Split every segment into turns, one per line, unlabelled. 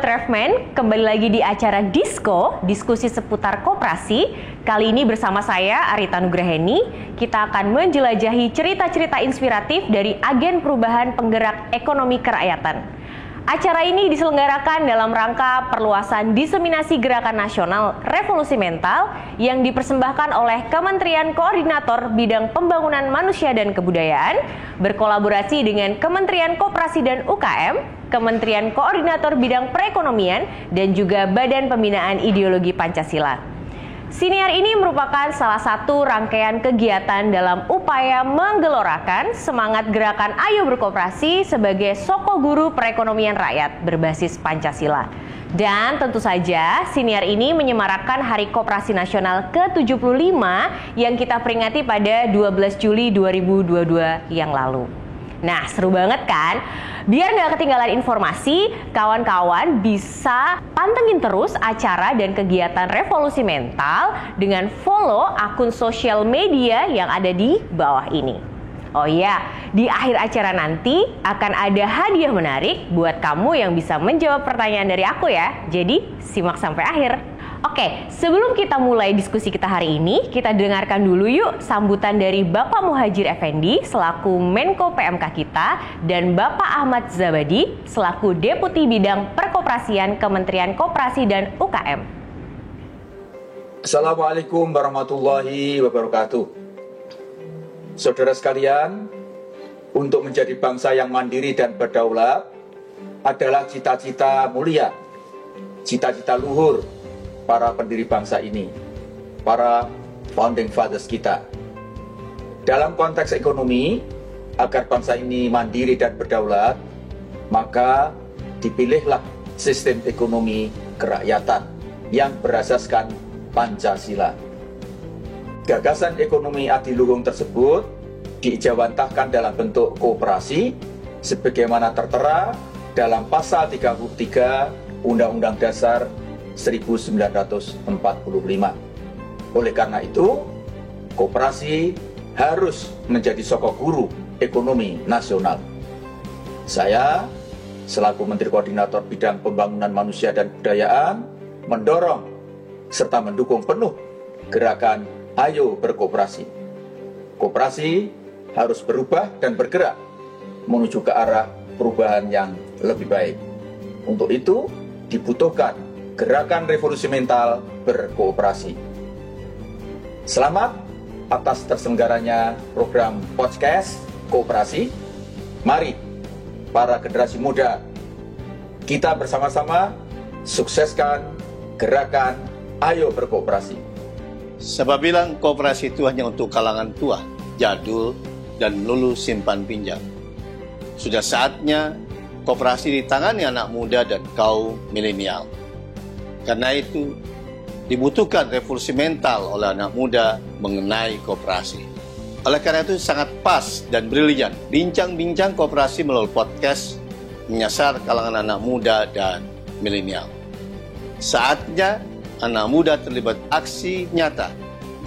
Sobat Refman, kembali lagi di acara Disko, diskusi seputar koperasi. Kali ini bersama saya, Arita Nugraheni, kita akan menjelajahi cerita-cerita inspiratif dari agen perubahan penggerak ekonomi kerakyatan. Acara ini diselenggarakan dalam rangka perluasan diseminasi gerakan nasional Revolusi Mental yang dipersembahkan oleh Kementerian Koordinator Bidang Pembangunan Manusia dan Kebudayaan berkolaborasi dengan Kementerian Koperasi dan UKM, Kementerian Koordinator Bidang Perekonomian, dan juga Badan Pembinaan Ideologi Pancasila. Siniar ini merupakan salah satu rangkaian kegiatan dalam upaya menggelorakan semangat gerakan Ayo Berkoperasi sebagai soko guru perekonomian rakyat berbasis Pancasila. Dan tentu saja Siniar ini menyemarakan Hari Koperasi Nasional ke-75 yang kita peringati pada 12 Juli 2022 yang lalu. Nah, seru banget kan? Biar nggak ketinggalan informasi, kawan-kawan bisa pantengin terus acara dan kegiatan Revolusi Mental dengan follow akun sosial media yang ada di bawah ini. Oh iya, di akhir acara nanti akan ada hadiah menarik buat kamu yang bisa menjawab pertanyaan dari aku ya. Jadi, simak sampai akhir. Oke, sebelum kita mulai diskusi kita hari ini, kita dengarkan dulu yuk sambutan dari Bapak Muhadjir Effendi selaku Menko PMK kita dan Bapak Ahmad Zabadi selaku Deputi Bidang Perkoperasian Kementerian Koperasi dan UKM.
Assalamualaikum warahmatullahi wabarakatuh. Saudara sekalian, untuk menjadi bangsa yang mandiri dan berdaulat adalah cita-cita mulia, cita-cita luhur para pendiri bangsa ini, para founding fathers kita. Dalam konteks ekonomi, agar bangsa ini mandiri dan berdaulat, maka dipilihlah sistem ekonomi kerakyatan yang berasaskan Pancasila. Gagasan ekonomi adiluhung tersebut diijawantahkan dalam bentuk koperasi sebagaimana tertera dalam pasal 33 Undang-Undang Dasar 1945. Oleh karena itu, koperasi harus menjadi sokok guru ekonomi nasional. Saya, selaku Menteri Koordinator Bidang Pembangunan Manusia dan Kebudayaan, mendorong serta mendukung penuh gerakan Ayo Berkoperasi. Koperasi harus berubah dan bergerak menuju ke arah perubahan yang lebih baik. Untuk itu, dibutuhkan gerakan revolusi mental berkooperasi. Selamat atas terselenggaranya program podcast kooperasi. Mari para generasi muda, kita bersama-sama sukseskan gerakan Ayo Berkooperasi.
Sebab bilang kooperasi itu hanya untuk kalangan tua, jadul, dan melulu simpan pinjam. Sudah saatnya kooperasi ditangani anak muda dan kaum milenial. Karena itu, dibutuhkan revolusi mental oleh anak muda mengenai koperasi. Oleh karena itu, sangat pas dan brilian bincang-bincang koperasi melalui podcast menyasar kalangan anak muda dan milenial. Saatnya anak muda terlibat aksi nyata,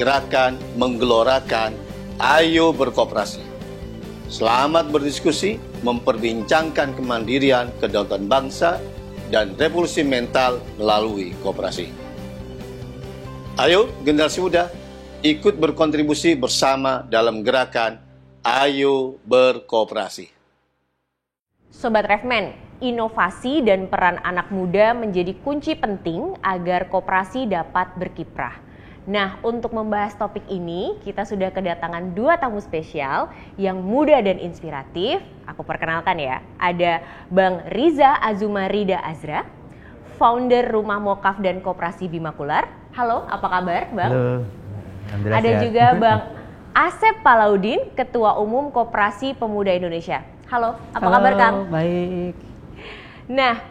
gerakan menggelorakan Ayo Berkoperasi. Selamat berdiskusi, memperbincangkan kemandirian, kedaulatan bangsa, dan revolusi mental melalui koperasi. Ayo generasi muda ikut berkontribusi bersama dalam gerakan Ayo Berkoperasi.
Sobat Refman, inovasi dan peran anak muda menjadi kunci penting agar koperasi dapat berkiprah. Nah, untuk membahas topik ini, kita sudah kedatangan dua tamu spesial yang muda dan inspiratif. Aku perkenalkan ya, ada Bang Riza Azumarida Azra, founder Rumah Mokaf dan Koperasi Bimakular. Halo, apa kabar Bang?
Halo, alhamdulillah
ada
sehat.
juga Bang Asep Palaudin, Ketua Umum Koperasi Pemuda Indonesia. Halo, apa kabar Kang?
Baik.
Nah,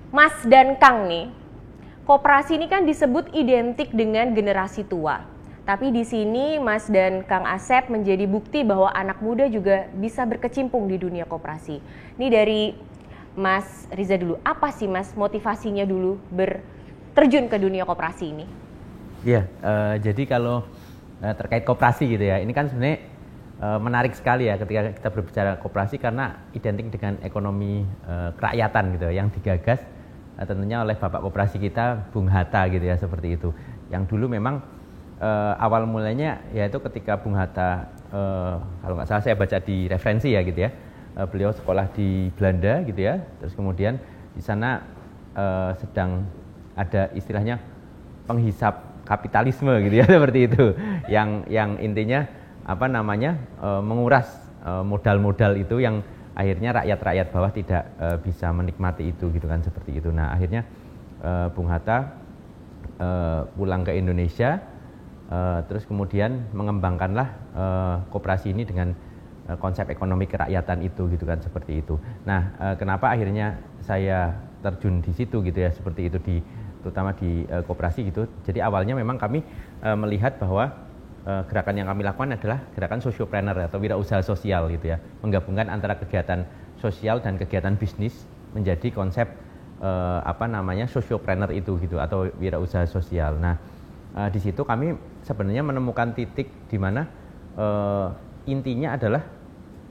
Mas dan Kang nih, koperasi ini kan disebut identik dengan generasi tua. Tapi di sini Mas dan Kang Asep menjadi bukti bahwa anak muda juga bisa berkecimpung di dunia koperasi. Ini dari Mas Riza dulu. Apa sih Mas motivasinya dulu terjun ke dunia koperasi ini?
Iya, jadi kalau terkait koperasi gitu ya, ini kan sebenarnya menarik sekali ya ketika kita berbicara koperasi karena identik dengan ekonomi kerakyatan gitu yang digagas tentunya oleh Bapak Koperasi kita, Bung Hatta gitu ya, seperti itu. Yang dulu memang awal mulanya yaitu ketika Bung Hatta, kalau nggak salah saya baca di referensi ya gitu ya, beliau sekolah di Belanda gitu ya, terus kemudian di sana sedang ada istilahnya penghisap kapitalisme gitu ya seperti itu, yang intinya menguras modal-modal itu yang akhirnya rakyat-rakyat bawah tidak bisa menikmati itu gitu kan, seperti itu. Nah akhirnya Bung Hatta pulang ke Indonesia, terus kemudian mengembangkanlah koperasi ini dengan konsep ekonomi kerakyatan itu gitu kan, seperti itu. Nah kenapa akhirnya saya terjun di situ gitu ya, seperti itu, terutama di koperasi gitu. Jadi awalnya memang kami melihat bahwa gerakan yang kami lakukan adalah gerakan sociopreneur atau wirausaha sosial gitu ya, menggabungkan antara kegiatan sosial dan kegiatan bisnis menjadi konsep sociopreneur itu gitu, atau wirausaha sosial. Nah di situ kami sebenarnya menemukan titik di mana intinya adalah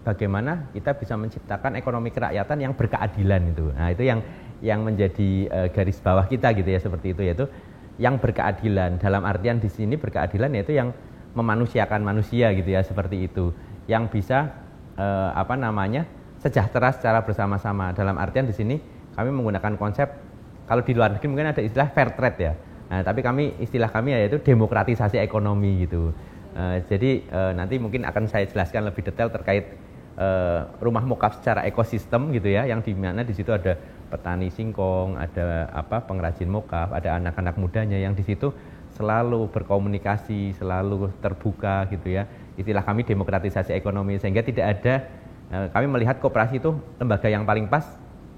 bagaimana kita bisa menciptakan ekonomi kerakyatan yang berkeadilan itu. Nah itu yang menjadi garis bawah kita gitu ya, seperti itu, yaitu yang berkeadilan. Dalam artian di sini berkeadilan yaitu yang memanusiakan manusia gitu ya, seperti itu, yang bisa sejahtera secara bersama-sama. Dalam artian di sini kami menggunakan konsep, kalau di luar negeri mungkin ada istilah fair trade ya, nah tapi istilah kami yaitu demokratisasi ekonomi gitu. Jadi nanti mungkin akan saya jelaskan lebih detail terkait rumah mokaf secara ekosistem gitu ya, yang di mana di situ ada petani singkong, ada pengrajin mokaf, ada anak-anak mudanya yang di situ selalu berkomunikasi, selalu terbuka gitu ya. Istilah kami demokratisasi ekonomi, sehingga tidak ada, kami melihat koperasi itu lembaga yang paling pas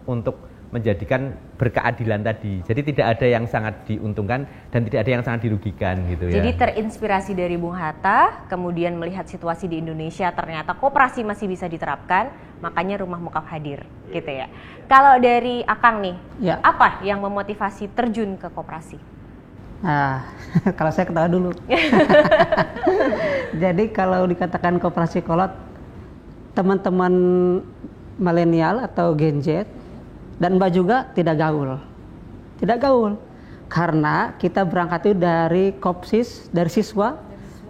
untuk menjadikan berkeadilan tadi. Jadi tidak ada yang sangat diuntungkan dan tidak ada yang sangat dirugikan gitu ya.
Jadi terinspirasi dari Bung Hatta, kemudian melihat situasi di Indonesia ternyata koperasi masih bisa diterapkan, makanya Rumah Mokaf hadir gitu ya. Kalau dari Akang nih, apa yang memotivasi terjun ke koperasi?
Nah, kalau saya ketawa dulu. Jadi kalau dikatakan koperasi kolot, teman-teman milenial atau Gen Z dan Mbak juga tidak gaul. Tidak gaul. Karena kita berangkat itu dari Kopsis, dari siswa,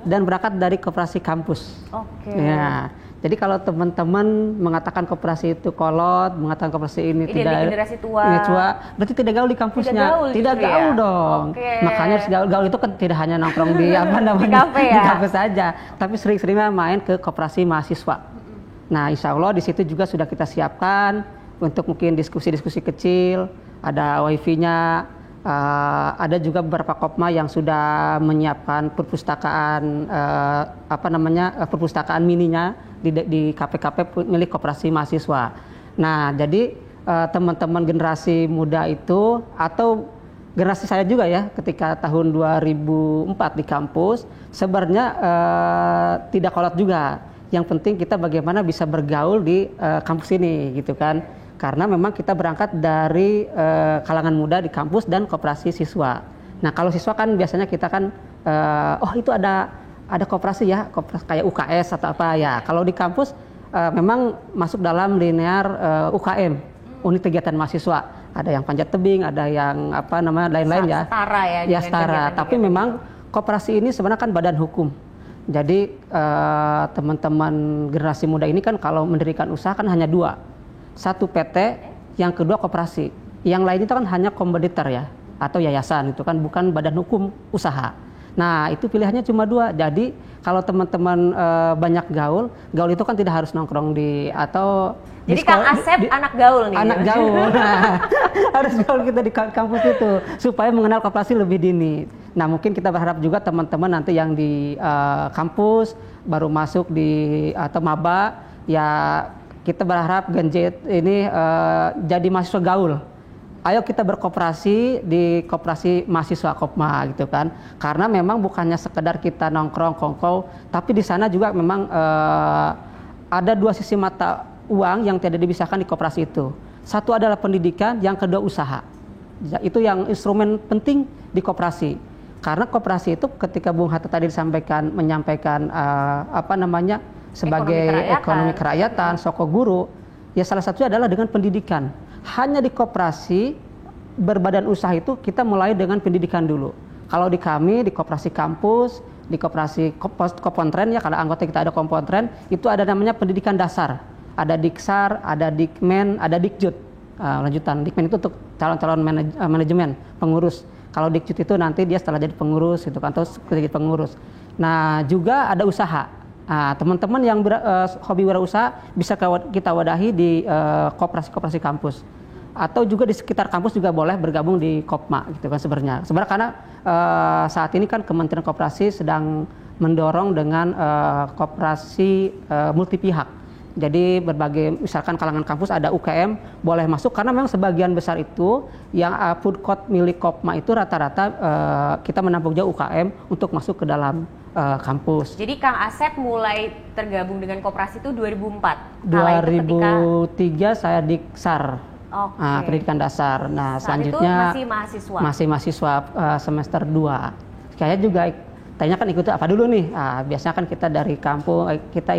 dan berangkat dari koperasi kampus.
Oke.
Ya. Jadi kalau teman-teman mengatakan koperasi itu kolot, mengatakan koperasi ini tidak
generasi tua,
berarti tidak gaul di kampusnya. Tidak gaul dong.
Okay.
Makanya gaul itu kan tidak hanya nongkrong di di kafe ya. Di kafe saja, tapi sering-seringnya main ke koperasi mahasiswa. Nah, insya Allah di situ juga sudah kita siapkan untuk mungkin diskusi-diskusi kecil, ada wifi-nya, ada juga beberapa kopma yang sudah menyiapkan perpustakaan perpustakaan mininya di kafe-kafe milik koperasi mahasiswa. Nah, jadi teman-teman generasi muda itu atau generasi saya juga ya, ketika tahun 2004 di kampus sebenarnya tidak kolot juga. Yang penting kita bagaimana bisa bergaul di kampus ini gitu kan. Karena memang kita berangkat dari kalangan muda di kampus dan koperasi siswa. Nah kalau siswa kan biasanya kita kan, itu ada koperasi ya, koperasi kayak UKS atau apa ya. Kalau di kampus memang masuk dalam linear UKM, unit kegiatan mahasiswa. Ada yang panjat tebing, ada yang lain-lain ya.
Setara ya.
Ya setara. Tapi memang koperasi ini sebenarnya kan badan hukum. Jadi teman-teman generasi muda ini kan kalau mendirikan usaha kan hanya dua. Satu PT, yang kedua koperasi. Yang lain itu kan hanya kompetitor ya, atau yayasan itu kan, bukan badan hukum usaha. Nah itu pilihannya cuma dua. Jadi kalau teman-teman banyak gaul itu kan tidak harus nongkrong atau
jadi Kang Asep anak gaul nih.
Anak gaul. Nah, harus gaul kita di kampus itu supaya mengenal koperasi lebih dini. Nah mungkin kita berharap juga teman-teman nanti yang di kampus baru masuk atau maba ya, kita berharap Gen Z ini jadi mahasiswa gaul. Ayo kita berkooperasi di koperasi mahasiswa Kopma gitu kan. Karena memang bukannya sekedar kita nongkrong kongkow, tapi di sana juga memang ada dua sisi mata uang yang tidak dipisahkan di koperasi itu. Satu adalah pendidikan, yang kedua usaha. Itu yang instrumen penting di koperasi. Karena koperasi itu ketika Bung Hatta tadi menyampaikan sebagai ekonomi kerakyatan, soko guru, ya salah satunya adalah dengan pendidikan. Hanya di koperasi berbadan usaha itu kita mulai dengan pendidikan dulu. Kalau di kami, di koperasi kampus, di koperasi Kompontren ya, kalau anggota kita ada Kompontren, itu ada namanya pendidikan dasar. Ada Diksar, ada Dikmen, ada Dikjut. Lanjutan, Dikmen itu untuk calon-calon manajemen, pengurus. Kalau Dikjut itu nanti dia setelah jadi pengurus, gitu kan, atau jadi pengurus. Nah, juga ada usaha. Nah, teman-teman yang hobi wirausaha bisa kita wadahi di koperasi-koperasi kampus. Atau juga di sekitar kampus juga boleh bergabung di Kopma gitu kan sebenarnya. Sebenarnya karena saat ini kan Kementerian Koperasi sedang mendorong dengan koperasi multi pihak. Jadi berbagai misalkan kalangan kampus ada UKM boleh masuk karena memang sebagian besar itu yang food court milik Kopma itu rata-rata kita menampung jauh UKM untuk masuk ke dalam kampus.
Jadi Kang Asep mulai tergabung dengan koperasi itu 2004.
2003 saya Diksar.
Okay.
Pendidikan dasar. Nah,
saat
selanjutnya
itu mahasiswa.
Masih mahasiswa semester 2. Kayaknya juga tanya kan ikut apa dulu nih? Biasanya kan kita dari kampung kita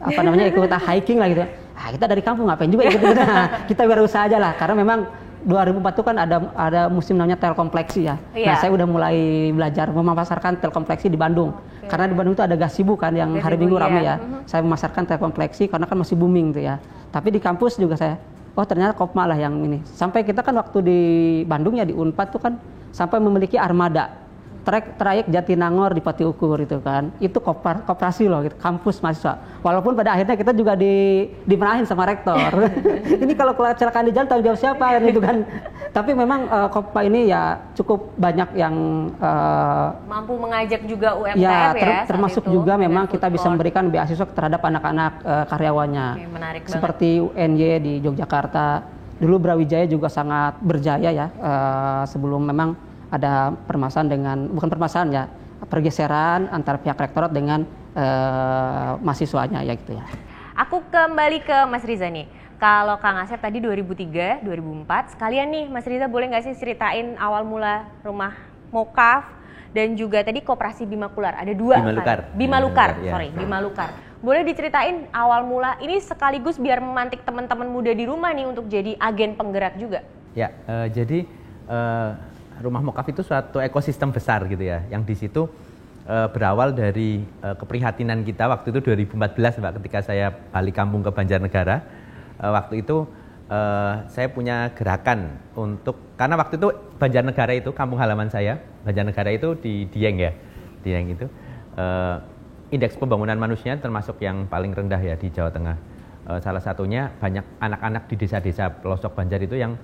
ikut hiking lah gitu. Kita dari kampung ngapain juga ikut gitu. Kita berusaha aja lah karena memang 2004 itu kan ada musim namanya telkompleksi ya. Nah, saya udah mulai belajar memasarkan telkompleksi di Bandung. Karena di Bandung itu ada Gazebo kan yang hari Minggu ramai ya. Saya memasarkan telkompleksi karena kan masih booming tuh ya. Tapi di kampus juga saya ternyata Kopma lah yang ini. Sampai kita kan waktu di Bandung ya di Unpad tuh kan sampai memiliki armada. Trayek Jatinangor di Pati Ukur itu kan. Itu koperasi loh gitu, kampus mahasiswa. Walaupun pada akhirnya kita juga dimarahin sama rektor. Ini kalau kecelakaan di jalan tanggung jawab siapa kan itu kan. Tapi memang Kopma ini ya cukup banyak yang
mampu mengajak juga UMKM
ya. Termasuk juga memang kita bisa memberikan beasiswa terhadap anak-anak karyawannya.
Oke, menarik banget.
Seperti UNY di Yogyakarta. Dulu Brawijaya juga sangat berjaya ya sebelum memang ada pergeseran antara pihak rektorat dengan mahasiswanya ya gitu ya.
Aku kembali ke Mas Riza nih. Kalau Kang Asep tadi 2003, 2004, sekalian nih Mas Riza boleh nggak sih ceritain awal mula rumah Mokaf dan juga tadi koperasi Bimakular, ada dua Bimalukar. Bimalukar. Boleh diceritain awal mula ini sekaligus biar memantik teman-teman muda di rumah nih untuk jadi agen penggerak juga.
Ya, jadi Rumah Mokaf itu suatu ekosistem besar gitu ya, yang di situ berawal dari keprihatinan kita waktu itu 2014 Mbak, ketika saya balik kampung ke Banjarnegara. Waktu itu saya punya gerakan karena waktu itu Banjarnegara itu kampung halaman saya, Banjarnegara itu di Dieng ya, Dieng itu indeks pembangunan manusia termasuk yang paling rendah ya di Jawa Tengah. Salah satunya banyak anak-anak di desa-desa pelosok Banjar itu yang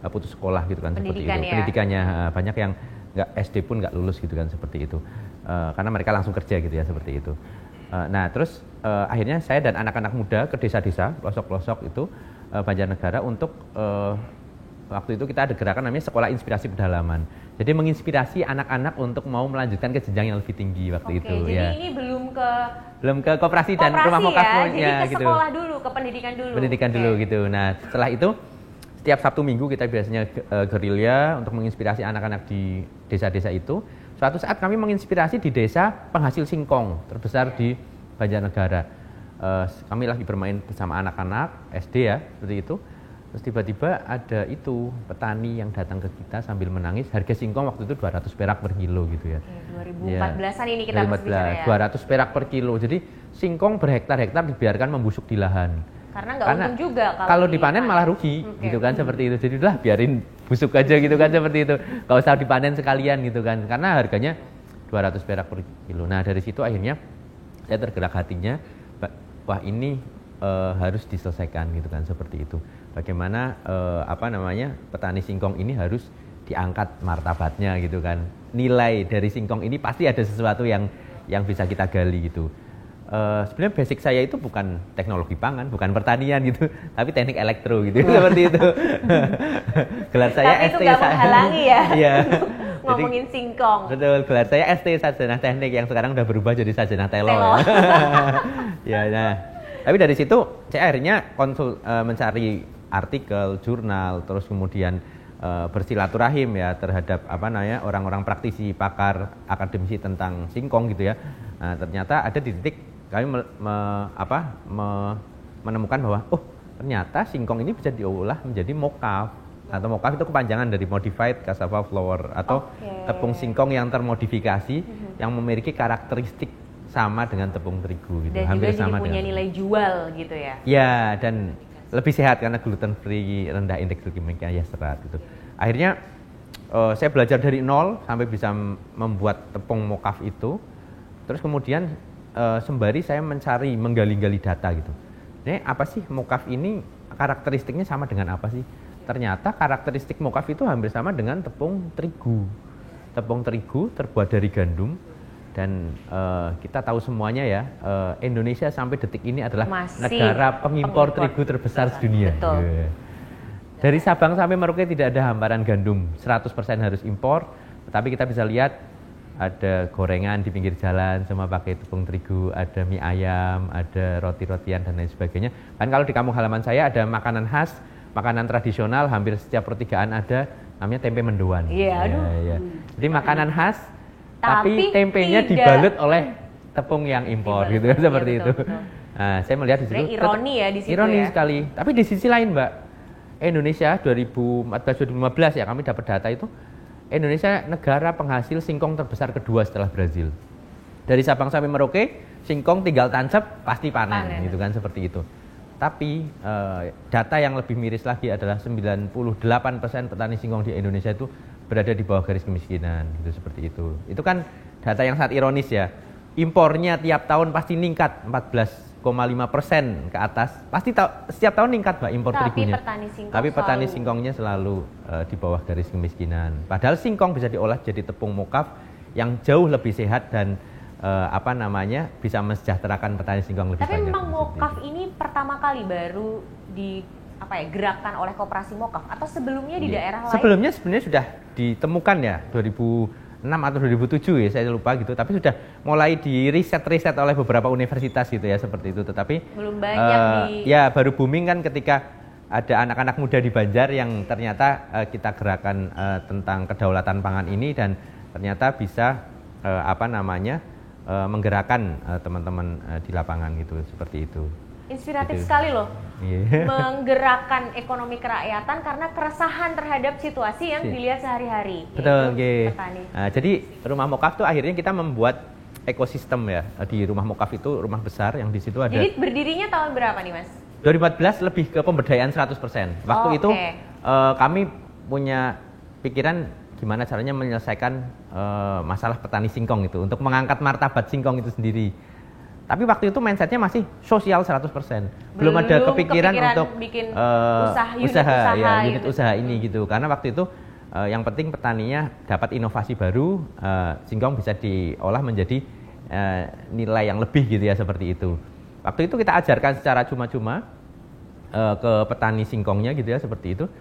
putus sekolah gitu kan, seperti itu. Pendidikannya banyak yang nggak SD pun nggak lulus gitu kan, seperti itu. Karena mereka langsung kerja gitu ya, seperti itu. Nah terus akhirnya saya dan anak-anak muda ke desa-desa pelosok-pelosok itu Banjarnegara untuk waktu itu kita ada gerakan namanya Sekolah Inspirasi Pedalaman. Jadi menginspirasi anak-anak untuk mau melanjutkan ke jenjang yang lebih tinggi waktu itu.
Jadi
ya.
ini belum ke
koperasi dan rumah Mokaf
ya. Jadi ke
gitu.
sekolah dulu, ke pendidikan dulu.
Pendidikan dulu gitu. Nah setelah itu setiap Sabtu Minggu kita biasanya gerilya untuk menginspirasi anak-anak di desa-desa itu. Suatu saat kami menginspirasi di desa penghasil singkong terbesar di Banjarnegara. Kami lagi bermain bersama anak-anak SD ya, seperti itu. Terus tiba-tiba ada itu petani yang datang ke kita sambil menangis. Harga singkong waktu itu 200 perak per kilo gitu ya.
2014-an ini kita harus bicara ya.
200 perak per kilo. Jadi singkong berhektar-hektar dibiarkan membusuk di lahan.
Karena nggak untung juga
kalau dipanen malah rugi gitu kan, seperti itu. Jadi udah biarin busuk aja gitu kan, seperti itu. Nggak usah dipanen sekalian gitu kan, karena harganya 200 perak per kilo. Nah dari situ akhirnya saya tergerak hatinya, wah ini harus diselesaikan gitu kan, seperti itu. Bagaimana petani singkong ini harus diangkat martabatnya gitu kan. Nilai dari singkong ini pasti ada sesuatu yang bisa kita gali gitu. Sebenarnya basic saya itu bukan teknologi pangan, bukan pertanian gitu, tapi teknik elektro gitu, seperti itu. Gelar saya
tapi
ST.
Tapi itu nggak menghalangi ya.
Iya.
Ngomongin singkong.
Betul, gelar saya ST Sarjana Teknik yang sekarang udah berubah jadi Sarjana Telo. Ya, nah. Tapi dari situ saya akhirnya mencari artikel, jurnal, terus kemudian bersilaturahim ya terhadap orang-orang praktisi, pakar, akademisi tentang singkong gitu ya. Nah, ternyata ada di titik kami menemukan bahwa ternyata singkong ini bisa diolah menjadi mokaf Atau mokaf itu kepanjangan dari modified cassava flour atau tepung singkong yang termodifikasi yang memiliki karakteristik sama dengan tepung terigu gitu.
Dan
hampir
juga
sama
jadi punya
dengan
nilai jual gitu ya.
Ya, dan lebih sehat karena gluten free, rendah indeks glikemik, ya serat gitu. Akhirnya saya belajar dari nol sampai bisa membuat tepung mokaf itu. Terus kemudian sembari saya menggali-gali data gitu. Ini apa sih mokaf ini, karakteristiknya sama dengan apa sih? Ternyata karakteristik mokaf itu hampir sama dengan tepung terigu. Tepung terigu terbuat dari gandum dan kita tahu semuanya ya, Indonesia sampai detik ini adalah negara pengimpor terigu terbesar sedunia.
Betul.
Yeah. Dari Sabang sampai Merauke tidak ada hamparan gandum, 100% harus impor. Tetapi kita bisa lihat ada gorengan di pinggir jalan semua pakai tepung terigu, ada mie ayam, ada roti-rotian dan lain sebagainya. Kan kalau di kampung halaman saya ada makanan khas, makanan tradisional, hampir setiap pertigaan ada, namanya tempe mendoan.
Iya, aduh.
Ya. Jadi makanan khas, tapi tempenya
tidak
dibalut oleh tepung yang impor gitu,
iya,
seperti itu. Nah, saya melihat di situ.
Ironi ya di situ.
Ironi
ya.
sekali. Tapi di sisi lain, Mbak, Indonesia 2014-2015 ya kami dapat data itu, Indonesia negara penghasil singkong terbesar kedua setelah Brazil. Dari Sabang sampai Merauke, singkong tinggal tancap pasti panen. Gitu kan, seperti itu. Tapi data yang lebih miris lagi adalah 98% petani singkong di Indonesia itu berada di bawah garis kemiskinan, gitu, seperti itu. Itu kan data yang sangat ironis ya. Impornya tiap tahun pasti meningkat 14,5% ke atas. Pasti setiap tahun meningkat, Mbak, impor terigunya. Tapi petani singkongnya selalu di bawah garis kemiskinan. Padahal singkong bisa diolah jadi tepung mokaf yang jauh lebih sehat dan bisa mensejahterakan petani singkong lebih banyak.
Tapi memang mokaf ini pertama kali baru gerakan oleh koperasi mokaf atau sebelumnya di daerah lain?
Sebelumnya sebenarnya sudah ditemukan ya 2006 atau 2007 ya, saya lupa gitu. Tapi sudah mulai di riset oleh beberapa universitas gitu ya, seperti itu. Tetapi
belum banyak
ya baru booming kan ketika ada anak-anak muda di Banjar yang ternyata kita gerakan tentang kedaulatan pangan ini dan ternyata bisa menggerakkan teman-teman di lapangan gitu, seperti itu.
Inspiratif sekali loh, menggerakkan ekonomi kerakyatan karena keresahan terhadap situasi yang dilihat sehari-hari.
Betul, petani. Nah, jadi rumah mokaf tuh akhirnya kita membuat ekosistem ya. Di rumah mokaf itu rumah besar yang di situ ada.
Jadi berdirinya tahun berapa nih, Mas?
2014 lebih ke pemberdayaan 100%. Waktu itu kami punya pikiran gimana caranya menyelesaikan masalah petani singkong itu, untuk mengangkat martabat singkong itu sendiri. Tapi waktu itu mindsetnya masih sosial 100%. Belum ada kepikiran untuk
bikin
unit usaha ini gitu. Karena waktu itu yang penting petaninya dapat inovasi baru, singkong bisa diolah menjadi nilai yang lebih gitu ya, seperti itu. Waktu itu kita ajarkan secara cuma-cuma ke petani singkongnya gitu ya, seperti itu.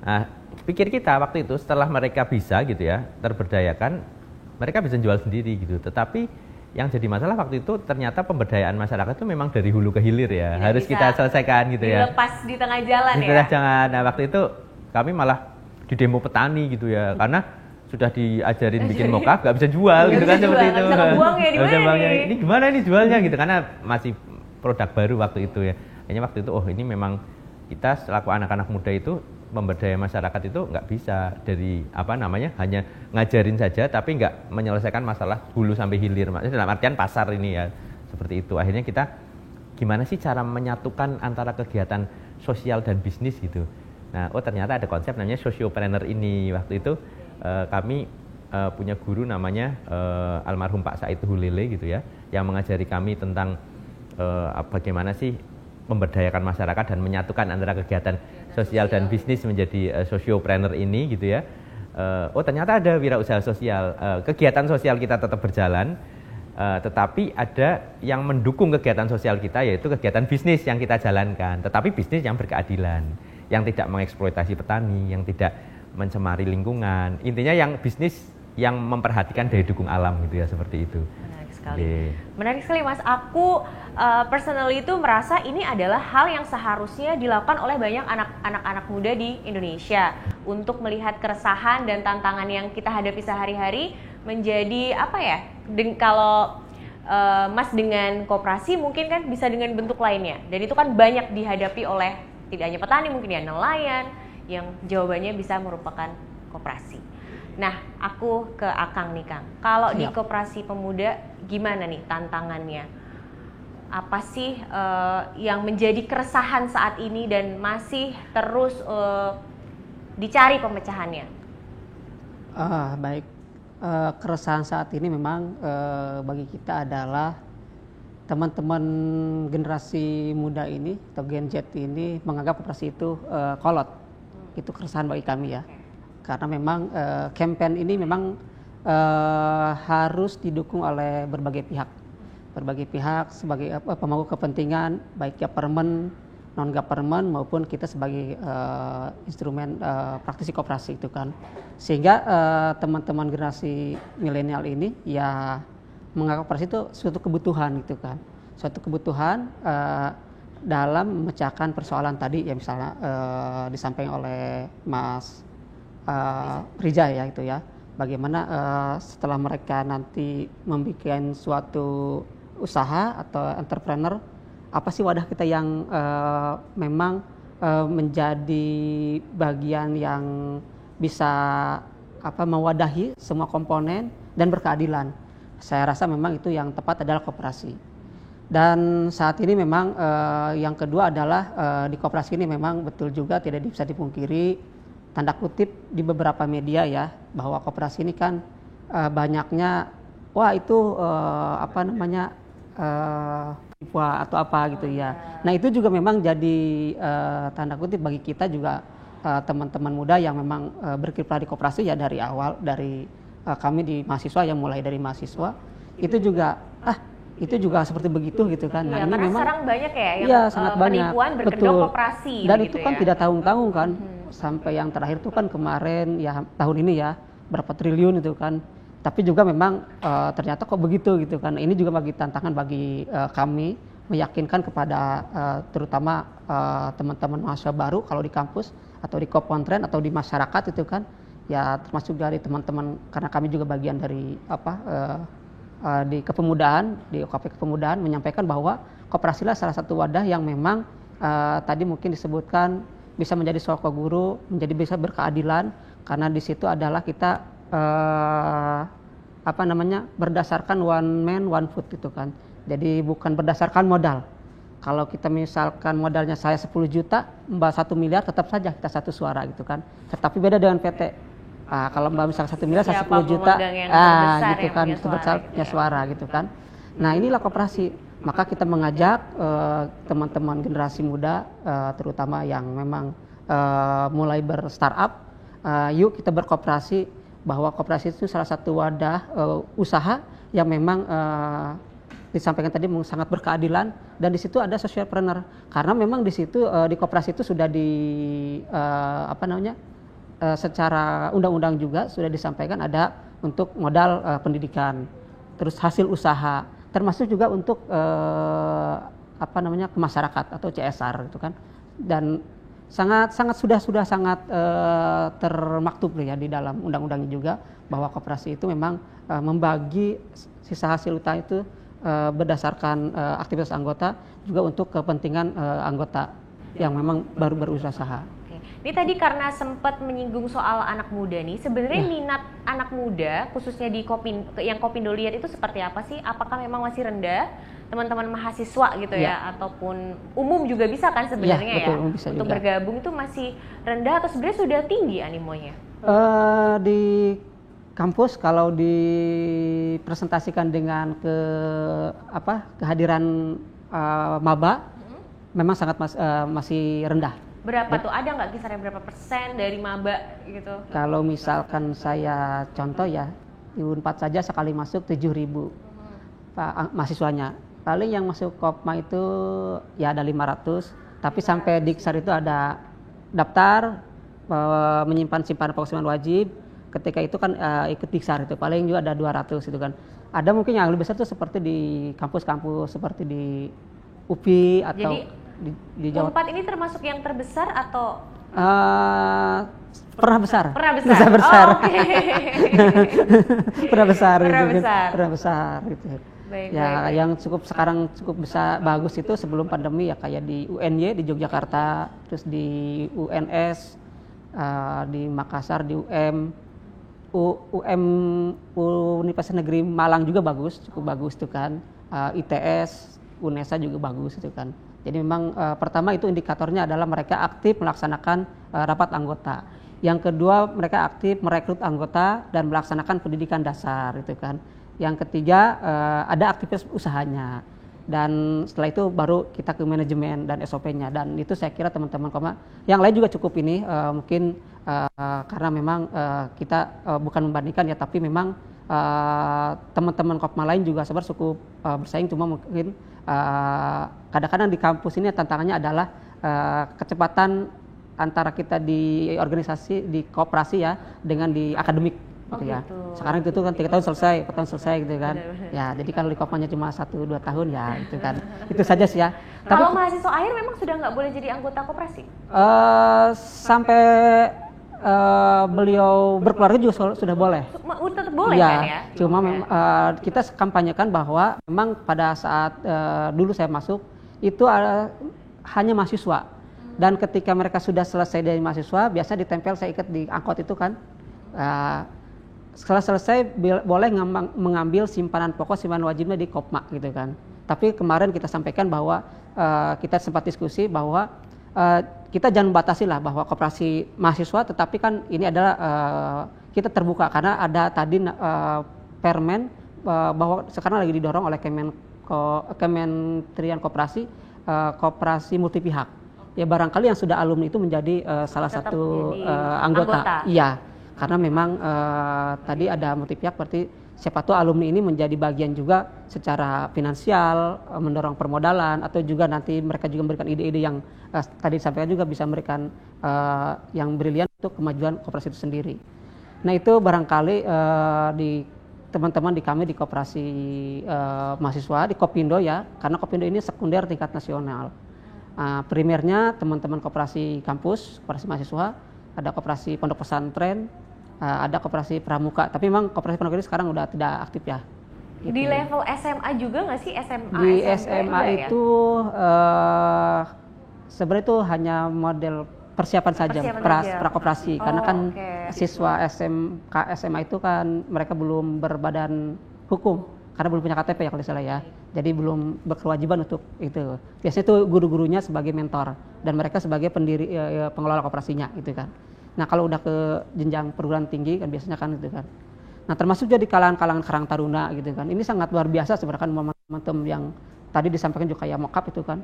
Nah, pikir kita waktu itu setelah mereka bisa gitu ya, terberdayakan, mereka bisa jual sendiri gitu. Tetapi yang jadi masalah waktu itu ternyata pemberdayaan masyarakat itu memang dari hulu ke hilir ya. Harus kita selesaikan gitu ya.
Dilepas di tengah jalan
Jangan. Nah, waktu itu kami malah di demo petani gitu ya. Karena sudah diajarin bikin mokaf gak bisa jual gitu kan, seperti itu.
Gak bisa kebuang ya,
ini gimana ini jualnya gitu, karena masih produk baru waktu itu ya. Kayaknya waktu itu ini memang kita selaku anak-anak muda itu pemberdayaan masyarakat itu nggak bisa dari hanya ngajarin saja tapi nggak menyelesaikan masalah hulu sampai hilir, dalam artian pasar ini ya, seperti itu. Akhirnya kita gimana sih cara menyatukan antara kegiatan sosial dan bisnis gitu. Nah, ternyata ada konsep namanya sociopreneur ini. Waktu itu kami punya guru namanya almarhum Pak Said Hulele gitu ya, yang mengajari kami tentang bagaimana sih memberdayakan masyarakat dan menyatukan antara kegiatan sosial dan bisnis menjadi sociopreneur ini gitu ya. Ternyata ada wirausaha sosial, kegiatan sosial kita tetap berjalan, tetapi ada yang mendukung kegiatan sosial kita, yaitu kegiatan bisnis yang kita jalankan, tetapi bisnis yang berkeadilan, yang tidak mengeksploitasi petani, yang tidak mencemari lingkungan, intinya yang bisnis yang memperhatikan daya dukung alam gitu ya, seperti itu.
Menarik sekali, Mas. Aku personally itu merasa ini adalah hal yang seharusnya dilakukan oleh banyak anak-anak muda di Indonesia untuk melihat keresahan dan tantangan yang kita hadapi sehari-hari menjadi kalau Mas dengan koperasi mungkin kan bisa dengan bentuk lainnya, dan itu kan banyak dihadapi oleh tidak hanya petani, mungkin ya nelayan yang jawabannya bisa merupakan koperasi. Nah, aku ke Akang nih Kang. Kalau di Koperasi Pemuda gimana nih tantangannya? Apa sih yang menjadi keresahan saat ini dan masih terus dicari pemecahannya?
Baik, keresahan saat ini memang bagi kita adalah teman-teman generasi muda ini atau Gen Z ini menganggap koperasi itu kolot. Itu keresahan bagi kami ya. Karena memang campaign ini memang harus didukung oleh berbagai pihak sebagai pemangku kepentingan, baik government, non government maupun kita sebagai instrumen praktisi koperasi itu kan, sehingga teman-teman generasi milenial ini ya menganggap koperasi itu suatu kebutuhan gitu kan, suatu kebutuhan dalam memecahkan persoalan tadi ya, misalnya disampaikan oleh Mas Rija ya itu ya, bagaimana setelah mereka nanti membuat suatu usaha atau entrepreneur, apa sih wadah kita yang memang menjadi bagian yang bisa mewadahi semua komponen dan berkeadilan. Saya rasa memang itu yang tepat adalah koperasi. Dan saat ini memang yang kedua adalah di koperasi ini memang betul juga tidak bisa dipungkiri, tanda kutip di beberapa media ya, bahwa koperasi ini kan banyaknya tipu atau apa gitu ya. Nah itu juga memang jadi tanda kutip bagi kita juga teman-teman muda yang memang berkiprah di koperasi ya dari awal, dari kami di mahasiswa yang mulai dari mahasiswa itu juga seperti begitu gitu kan.
Nah,
ini memang
sekarang banyak ya yang
sangat banyak,
penipuan berkedok koperasi.
Dan itu kan tidak tanggung-tanggung kan. Sampai yang terakhir itu kan kemarin ya, tahun ini ya berapa triliun itu kan. Tapi juga memang ternyata kok begitu gitu kan. Ini juga bagi tantangan bagi kami meyakinkan kepada terutama teman-teman mahasiswa baru kalau di kampus atau di Kopontren atau di masyarakat itu kan ya, termasuk dari teman-teman karena kami juga bagian dari di kepemudaan, di OKP Kepemudaan menyampaikan bahwa koperasi lah salah satu wadah yang memang tadi mungkin disebutkan bisa menjadi soko guru, menjadi bisa berkeadilan, karena di situ adalah kita berdasarkan one man one food itu kan. Jadi bukan berdasarkan modal. Kalau kita misalkan modalnya saya 10 juta, Mbak 1 miliar, tetap saja kita satu suara gitu kan. Tetapi beda dengan PT. Kalau Mbak misalkan 1 miliar, saya 10 juta, gitu kan, itu besarnya suara gitu kan. Nah inilah koperasi. Maka kita mengajak teman-teman generasi muda, terutama yang memang mulai berstartup, yuk kita berkoperasi, bahwa koperasi itu salah satu wadah usaha yang memang disampaikan tadi sangat berkeadilan, dan di situ ada socialpreneur, karena memang di situ di koperasi itu sudah secara undang-undang juga sudah disampaikan ada untuk modal pendidikan, terus hasil usaha, termasuk juga untuk ke masyarakat atau CSR gitu kan. Dan sudah sangat termaktub ya di dalam undang-undangnya juga, bahwa koperasi itu memang membagi sisa hasil usaha itu berdasarkan aktivitas anggota juga untuk kepentingan anggota yang memang baru berusaha.
Ini tadi karena sempat menyinggung soal anak muda nih, sebenarnya minat anak muda khususnya di yang Kopindo lihat itu seperti apa sih? Apakah memang masih rendah? Teman-teman mahasiswa gitu ya, ataupun umum juga bisa kan sebenarnya ya, bisa untuk juga bergabung itu masih rendah atau sebenarnya sudah tinggi animonya?
Di kampus kalau dipresentasikan dengan kehadiran maba memang sangat masih rendah.
Berapa tuh? Ada nggak kisaran berapa persen dari maba gitu?
Kalau misalkan saya contoh ya, di Unpad saja sekali masuk 7.000 mahasiswanya. Paling yang masuk Kopma itu ya ada 500, tapi sampai Diksar itu ada daftar menyimpan simpanan penghasilan wajib. Ketika itu kan ikut Diksar itu paling juga ada 200 itu kan. Ada mungkin yang lebih besar tuh seperti di kampus-kampus seperti di UPI atau
jadi,
di Jawa.
Unpad ini termasuk yang terbesar atau
pernah besar.
Pernah besar. Oh, okay.
Pernah besar.
Pernah
besar gitu.
Baik,
ya, yang sekarang cukup besar bagus itu sebelum pandemi ya, kayak di UNY di Yogyakarta, terus di UNS, di Makassar, di Universitas Negeri Malang juga bagus, cukup bagus itu kan. ITS, UNESA juga bagus itu kan. Jadi memang pertama itu indikatornya adalah mereka aktif melaksanakan rapat anggota. Yang kedua mereka aktif merekrut anggota dan melaksanakan pendidikan dasar itu kan. Yang ketiga ada aktivitas usahanya. Dan setelah itu baru kita ke manajemen dan SOP-nya. Dan itu saya kira teman-teman yang lain juga cukup ini mungkin karena memang kita bukan membandingkan ya, tapi memang teman-teman Kopma lain juga sebenarnya cukup bersaing, cuma mungkin kadang-kadang di kampus ini tantangannya adalah kecepatan antara kita di organisasi, di koperasi ya, dengan di akademik gitu ya.
Gitu.
Sekarang itu kan 3 tahun selesai, 4 tahun selesai gitu kan. Benar. Ya, jadi kalau di Kopmanya cuma 1-2 tahun ya itu kan. Itu saja sih ya.
Kalau mahasiswa akhir memang sudah nggak boleh jadi anggota koperasi?
Sampai beliau berkeluarga juga sudah boleh.
Tetap boleh
ya,
kan ya?
Cuma kita kampanyekan bahwa memang pada saat dulu saya masuk itu hanya mahasiswa. Dan ketika mereka sudah selesai dari mahasiswa, biasa ditempel saya ikat di angkot itu kan. Setelah selesai boleh mengambil simpanan pokok, simpanan wajibnya di Kopma gitu kan. Tapi kemarin kita sampaikan bahwa kita sempat diskusi bahwa kita jangan batasi lah bahwa koperasi mahasiswa, tetapi kan ini adalah kita terbuka karena ada tadi permen bahwa sekarang lagi didorong oleh Kementerian Koperasi multi pihak. Ya barangkali yang sudah alumni itu menjadi salah
tetap
satu
anggota.
Iya, karena memang tadi ada multi pihak, berarti siapa tahu alumni ini menjadi bagian juga secara finansial, mendorong permodalan, atau juga nanti mereka juga memberikan ide-ide yang tadi disampaikan juga bisa memberikan yang brilian untuk kemajuan koperasi itu sendiri. Nah itu barangkali di teman-teman di kami di koperasi mahasiswa, di Kopindo ya, karena Kopindo ini sekunder tingkat nasional. Primernya teman-teman koperasi kampus, koperasi mahasiswa, ada koperasi pondok pesantren, ada koperasi pramuka, tapi memang koperasi pramuka ini sekarang udah tidak aktif ya. Gitu.
Di level SMA juga nggak sih? SMA?
Di
SMP
SMA itu sebenarnya itu hanya model persiapan saja, prakoperasi, karena kan siswa SMK SMA itu kan mereka belum berbadan hukum, karena belum punya KTP ya kalau salah ya. Jadi belum berkewajiban untuk itu. Biasanya itu guru-gurunya sebagai mentor dan mereka sebagai pendiri pengelola koperasinya gitu kan. Nah kalau udah ke jenjang perguruan tinggi kan biasanya kan gitu kan. Nah termasuk juga di kalangan Karang Taruna gitu kan. Ini sangat luar biasa sebenarnya kan momentum yang tadi disampaikan juga kayak Mokap itu kan.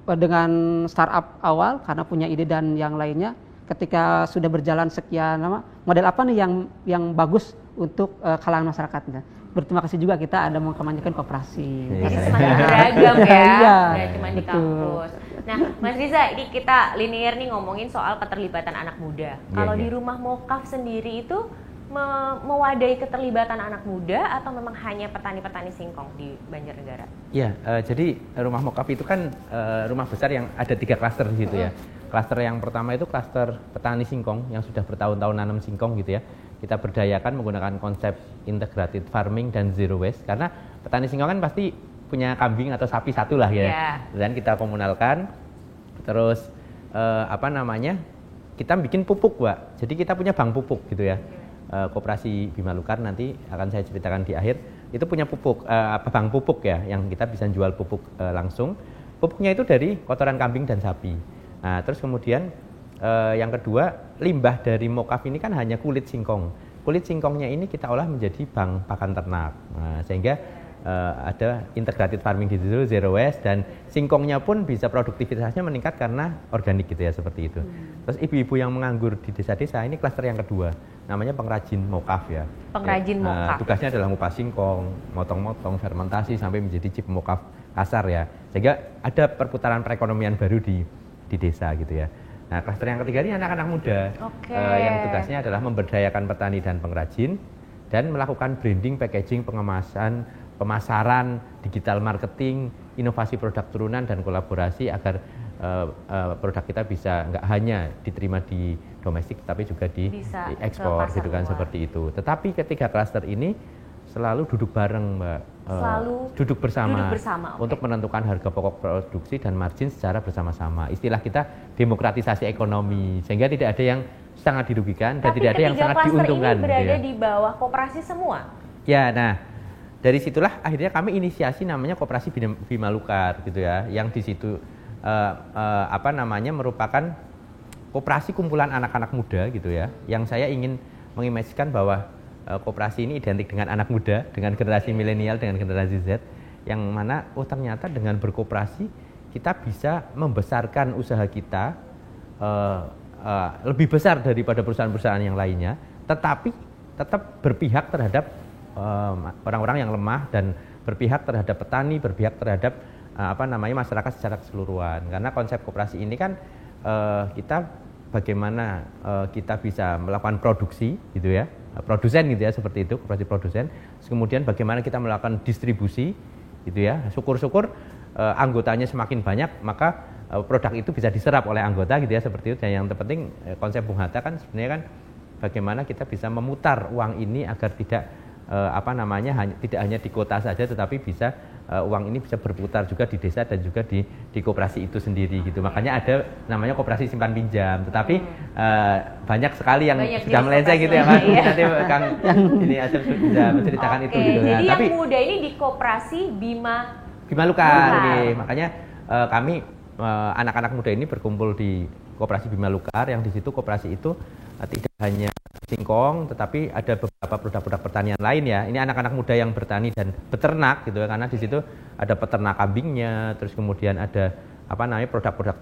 Dengan startup awal karena punya ide dan yang lainnya, ketika sudah berjalan sekian lama, model apa nih yang bagus untuk kalangan masyarakatnya. Berterima kasih juga kita ada mengkampanyekan koperasi.
Jadi semakin beragam ya,
iya,
nggak cuma di kampus. Nah, Mas Riza, ini kita linear nih ngomongin soal keterlibatan anak muda. Kalau di rumah Mokaf sendiri itu mewadahi keterlibatan anak muda atau memang hanya petani-petani singkong di Banjarnegara?
Iya, jadi rumah Mokaf itu kan rumah besar yang ada 3 klaster di situ ya. Klaster yang pertama itu klaster petani singkong yang sudah bertahun-tahun nanam singkong gitu ya. Kita berdayakan menggunakan konsep integrated farming dan zero waste, karena petani singkong kan pasti punya kambing atau sapi satu lah ya. Dan kita komunalkan, terus kita bikin pupuk, Mbak. Jadi kita punya bank pupuk gitu ya. Koperasi Bima Lukar nanti akan saya ceritakan di akhir, itu punya pupuk, bank pupuk ya, yang kita bisa jual pupuk langsung. Pupuknya itu dari kotoran kambing dan sapi. Nah, terus kemudian yang kedua, limbah dari Mokaf ini kan hanya kulit singkong. Kulit singkongnya ini kita olah menjadi bank pakan ternak. Nah, sehingga ada integrated farming di situ, zero waste, dan singkongnya pun bisa produktivitasnya meningkat karena organik gitu ya, seperti itu. Terus ibu-ibu yang menganggur di desa-desa, ini klaster yang kedua, namanya pengrajin Mokaf ya.
Pengrajin Mokaf.
Tugasnya adalah ngupas singkong, motong-motong, fermentasi sampai menjadi chip Mokaf kasar ya. Sehingga ada perputaran perekonomian baru di desa gitu ya. Nah, klaster yang ketiga ini anak-anak muda, yang tugasnya adalah memberdayakan petani dan pengrajin dan melakukan branding, packaging, pengemasan, pemasaran, digital marketing, inovasi produk turunan dan kolaborasi agar produk kita bisa nggak hanya diterima di domestik tapi juga di ekspor gitu kan, seperti itu. Tetapi ketiga klaster ini selalu duduk bareng, Mbak.
Selalu
duduk bersama
okay.
untuk menentukan harga pokok produksi dan margin secara bersama-sama. Istilah kita demokratisasi ekonomi, sehingga tidak ada yang sangat dirugikan dan tidak ada yang sangat diuntungkan.
Tapi ketiga klaster ini berada
gitu ya.
di bawah koperasi semua?
Ya, nah dari situlah akhirnya kami inisiasi namanya Koperasi Bima Lukar gitu ya, yang di situ merupakan koperasi kumpulan anak-anak muda gitu ya, yang saya ingin mengimajinkan bahwa koperasi ini identik dengan anak muda, dengan generasi milenial, dengan generasi Z, yang mana ternyata dengan berkoperasi kita bisa membesarkan usaha kita lebih besar daripada perusahaan-perusahaan yang lainnya, tetapi tetap berpihak terhadap orang-orang yang lemah dan berpihak terhadap petani, berpihak terhadap masyarakat secara keseluruhan. Karena konsep koperasi ini kan kita bagaimana kita bisa melakukan produksi gitu ya, produsen gitu ya, seperti itu, koperasi produsen. Kemudian bagaimana kita melakukan distribusi gitu ya. Syukur-syukur anggotanya semakin banyak, maka produk itu bisa diserap oleh anggota gitu ya, seperti itu. Dan yang terpenting konsep Bung Hatta kan sebenarnya kan bagaimana kita bisa memutar uang ini agar tidak tidak hanya di kota saja, tetapi bisa uang ini bisa berputar juga di desa dan juga di koperasi itu sendiri gitu. Makanya ada namanya koperasi simpan pinjam. Tetapi banyak sekali yang sudah melenceng gitu ya, Mas.
Iya.
Nanti Kang ini ada bisa menceritakan itu gitu. Nah,
jadi
tapi
yang muda ini di koperasi Bima
Lukar. Okay. Makanya kami anak-anak muda ini berkumpul di Koperasi Bima Lukar, yang di situ koperasi itu tidak hanya singkong, tetapi ada beberapa produk-produk pertanian lain ya. Ini anak-anak muda yang bertani dan beternak gitu ya, karena di situ ada peternak kambingnya, terus kemudian ada produk-produk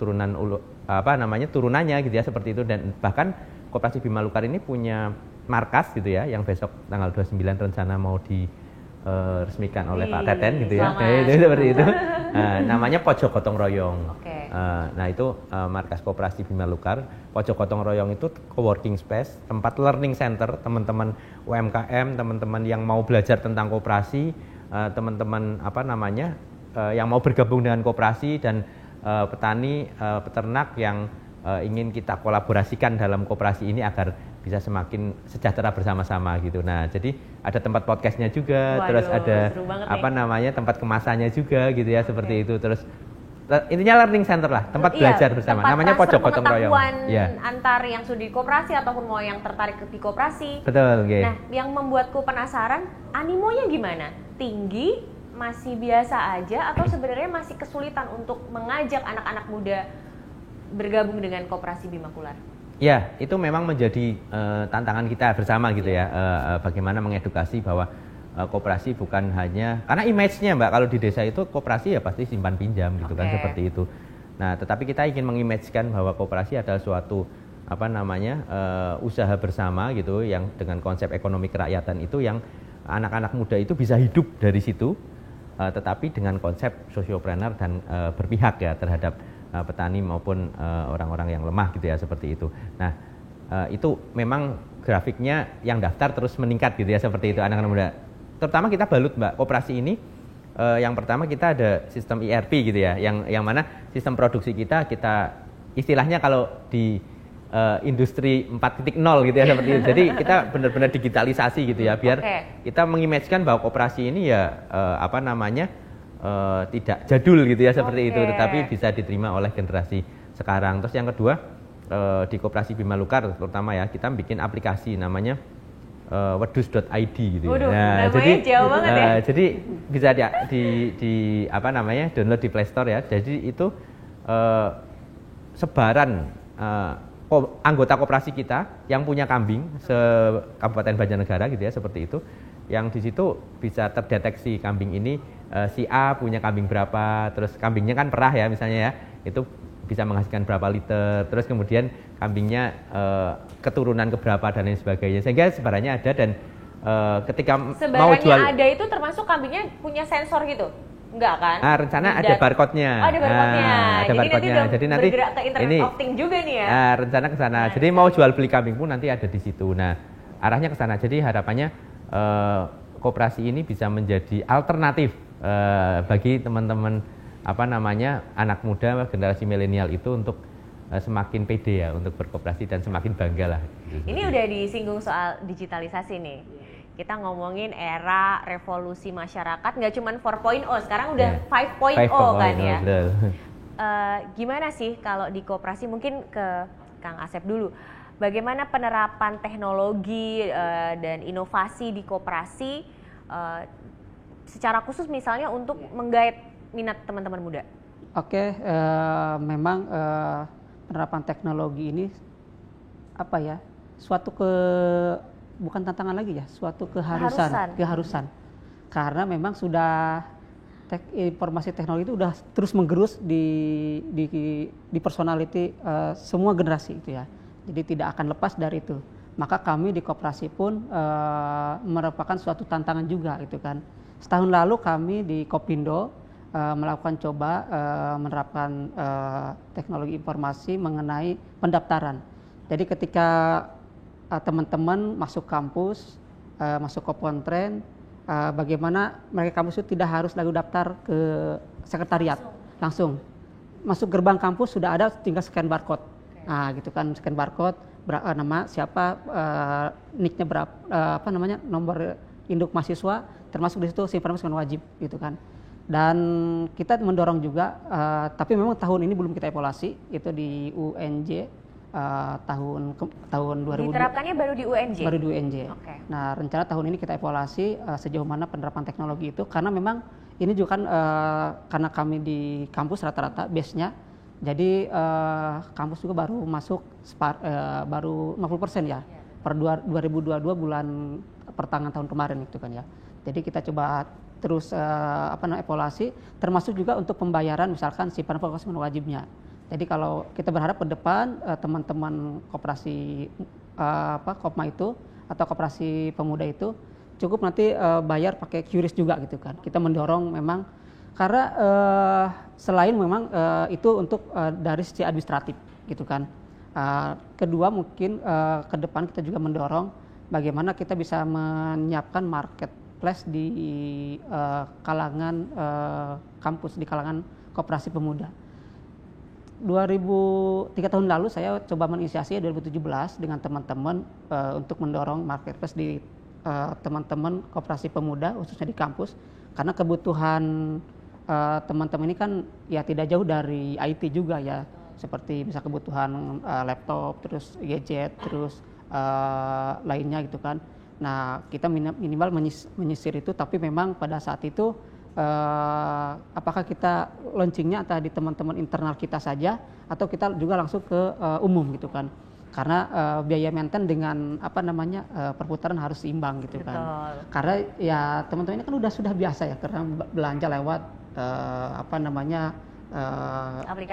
turunannya gitu ya, seperti itu. Dan bahkan Koperasi Bima Lukar ini punya markas gitu ya, yang besok tanggal 29 rencana mau diresmikan oleh Pak Teten gitu ya. Itu seperti itu. Namanya Pojok Gotong Royong.
Okay.
Nah itu markas Koperasi Bima Lukar. Pojok Gotong Royong itu coworking space, tempat learning center, teman-teman UMKM, teman-teman yang mau belajar tentang koperasi, teman-teman yang mau bergabung dengan koperasi, dan petani, peternak yang ingin kita kolaborasikan dalam koperasi ini agar bisa semakin sejahtera bersama-sama gitu. Nah, jadi ada tempat podcastnya juga. Waduh, terus ada tempat kemasannya juga gitu ya, seperti itu. Terus intinya learning center lah, tempat belajar bersama. Namanya Pojok Gotong Royong.
Antar yang sudah di koperasi ataupun mau yang tertarik di koperasi.
Betul, okay.
Nah, yang membuatku penasaran, animonya gimana? Tinggi, masih biasa aja, atau sebenarnya masih kesulitan untuk mengajak anak-anak muda bergabung dengan Koperasi Bima Lukar?
Ya, itu memang menjadi tantangan kita bersama gitu ya, bagaimana mengedukasi bahwa koperasi bukan hanya, karena image-nya Mbak, kalau di desa itu koperasi ya pasti simpan pinjam gitu kan, seperti itu. Nah, tetapi kita ingin mengimage-kan bahwa koperasi adalah suatu usaha bersama gitu, yang dengan konsep ekonomi kerakyatan itu, yang anak-anak muda itu bisa hidup dari situ, tetapi dengan konsep sosiopreneur dan berpihak ya terhadap petani maupun orang-orang yang lemah gitu ya, seperti itu. Nah, itu memang grafiknya yang daftar terus meningkat gitu ya, seperti itu anak-anak muda. Terutama kita balut Mbak, koperasi ini yang pertama kita ada sistem ERP gitu ya, yang mana sistem produksi kita istilahnya kalau di industri 4.0 gitu ya, seperti itu. Jadi kita benar-benar digitalisasi gitu ya, biar kita mengimajikan bahwa koperasi ini ya tidak jadul gitu ya, seperti itu, tetapi bisa diterima oleh generasi sekarang. Terus yang kedua, di Koperasi Bima Lukar terutama ya, kita bikin aplikasi namanya wedus.id gitu ya.
Nah, jauh banget ya.
Jadi bisa download di Play Store ya. Jadi itu sebaran anggota koperasi kita yang punya kambing se-Kabupaten Banjarnegara gitu ya, seperti itu. Yang di situ bisa terdeteksi kambing ini si A punya kambing berapa, terus kambingnya kan perah ya misalnya ya, itu bisa menghasilkan berapa liter, terus kemudian kambingnya keturunan keberapa dan lain sebagainya, sehingga sebarannya ada. Dan ketika mau jual,
ada itu termasuk kambingnya punya sensor gitu? Enggak kan?
Rencana ada barcode-nya.
Ada barcode-nya.
Ada barcode-nya. Jadi nanti
bergerak ke internet of things juga nih ya.
Rencana ke sana. Jadi mau jual beli kambing pun nanti ada di situ. Nah, arahnya ke sana. Jadi harapannya koperasi ini bisa menjadi alternatif bagi teman-teman anak muda generasi milenial itu untuk semakin pede ya untuk berkoperasi dan semakin bangga lah.
Ini udah disinggung soal digitalisasi nih. Kita ngomongin era revolusi masyarakat, nggak cuma 4.0, sekarang udah 5.0 kan ya. Gimana sih kalau di koperasi, mungkin ke Kang Asep dulu, bagaimana penerapan teknologi dan inovasi di koperasi secara khusus misalnya untuk menggait minat teman-teman muda?
Oke, memang penerapan teknologi ini apa ya, suatu bukan tantangan lagi ya, suatu keharusan. Karena memang sudah informasi teknologi itu udah terus menggerus di personality semua generasi itu ya. Jadi tidak akan lepas dari itu. Maka kami di koperasi pun merupakan suatu tantangan juga gitu kan. Setahun lalu kami di Kopindo melakukan menerapkan teknologi informasi mengenai pendaftaran. Jadi ketika teman-teman masuk kampus, masuk Kopontren, bagaimana mereka kampus itu tidak harus lagi daftar ke sekretariat, langsung masuk gerbang kampus sudah ada, tinggal scan barcode. Nah gitu kan, scan barcode, nama siapa, nicknya berapa, nomor induk mahasiswa, termasuk di situ informasi wajib gitu kan. Dan kita mendorong juga, tapi memang tahun ini belum kita evaluasi, itu di UNJ. Tahun 2020
diterapkannya baru di UNJ.
Baru di UNJ.
Okay.
Nah, rencana tahun ini kita evaluasi sejauh mana penerapan teknologi itu, karena memang ini juga kan karena kami di kampus rata-rata base-nya, jadi kampus juga baru masuk baru 50% ya. Per 2022 bulan pertengahan tahun kemarin itu kan ya. Jadi kita coba terus evaluasi, termasuk juga untuk pembayaran misalkan simpan penghasilan wajibnya. Jadi kalau kita berharap ke depan teman-teman koperasi Kopma itu atau koperasi pemuda itu cukup nanti bayar pakai QRIS juga gitu kan. Kita mendorong memang karena selain memang itu untuk dari sisi administratif gitu kan. Kedua mungkin ke depan kita juga mendorong bagaimana kita bisa menyiapkan marketplace di kalangan kampus, di kalangan koperasi pemuda. 3 tahun lalu saya coba menginisiasi 2017 dengan teman-teman untuk mendorong marketplace di teman-teman koperasi pemuda khususnya di kampus, karena kebutuhan teman-teman ini kan ya tidak jauh dari IT juga ya, seperti bisa kebutuhan laptop, terus gadget, terus lainnya gitu kan. Nah kita minimal menyisir itu, tapi memang pada saat itu apakah kita launchingnya entah di teman-teman internal kita saja atau kita juga langsung ke umum gitu kan, karena biaya maintain dengan perputaran harus seimbang gitu. Betul. Kan karena ya teman-teman ini kan sudah biasa ya, karena belanja lewat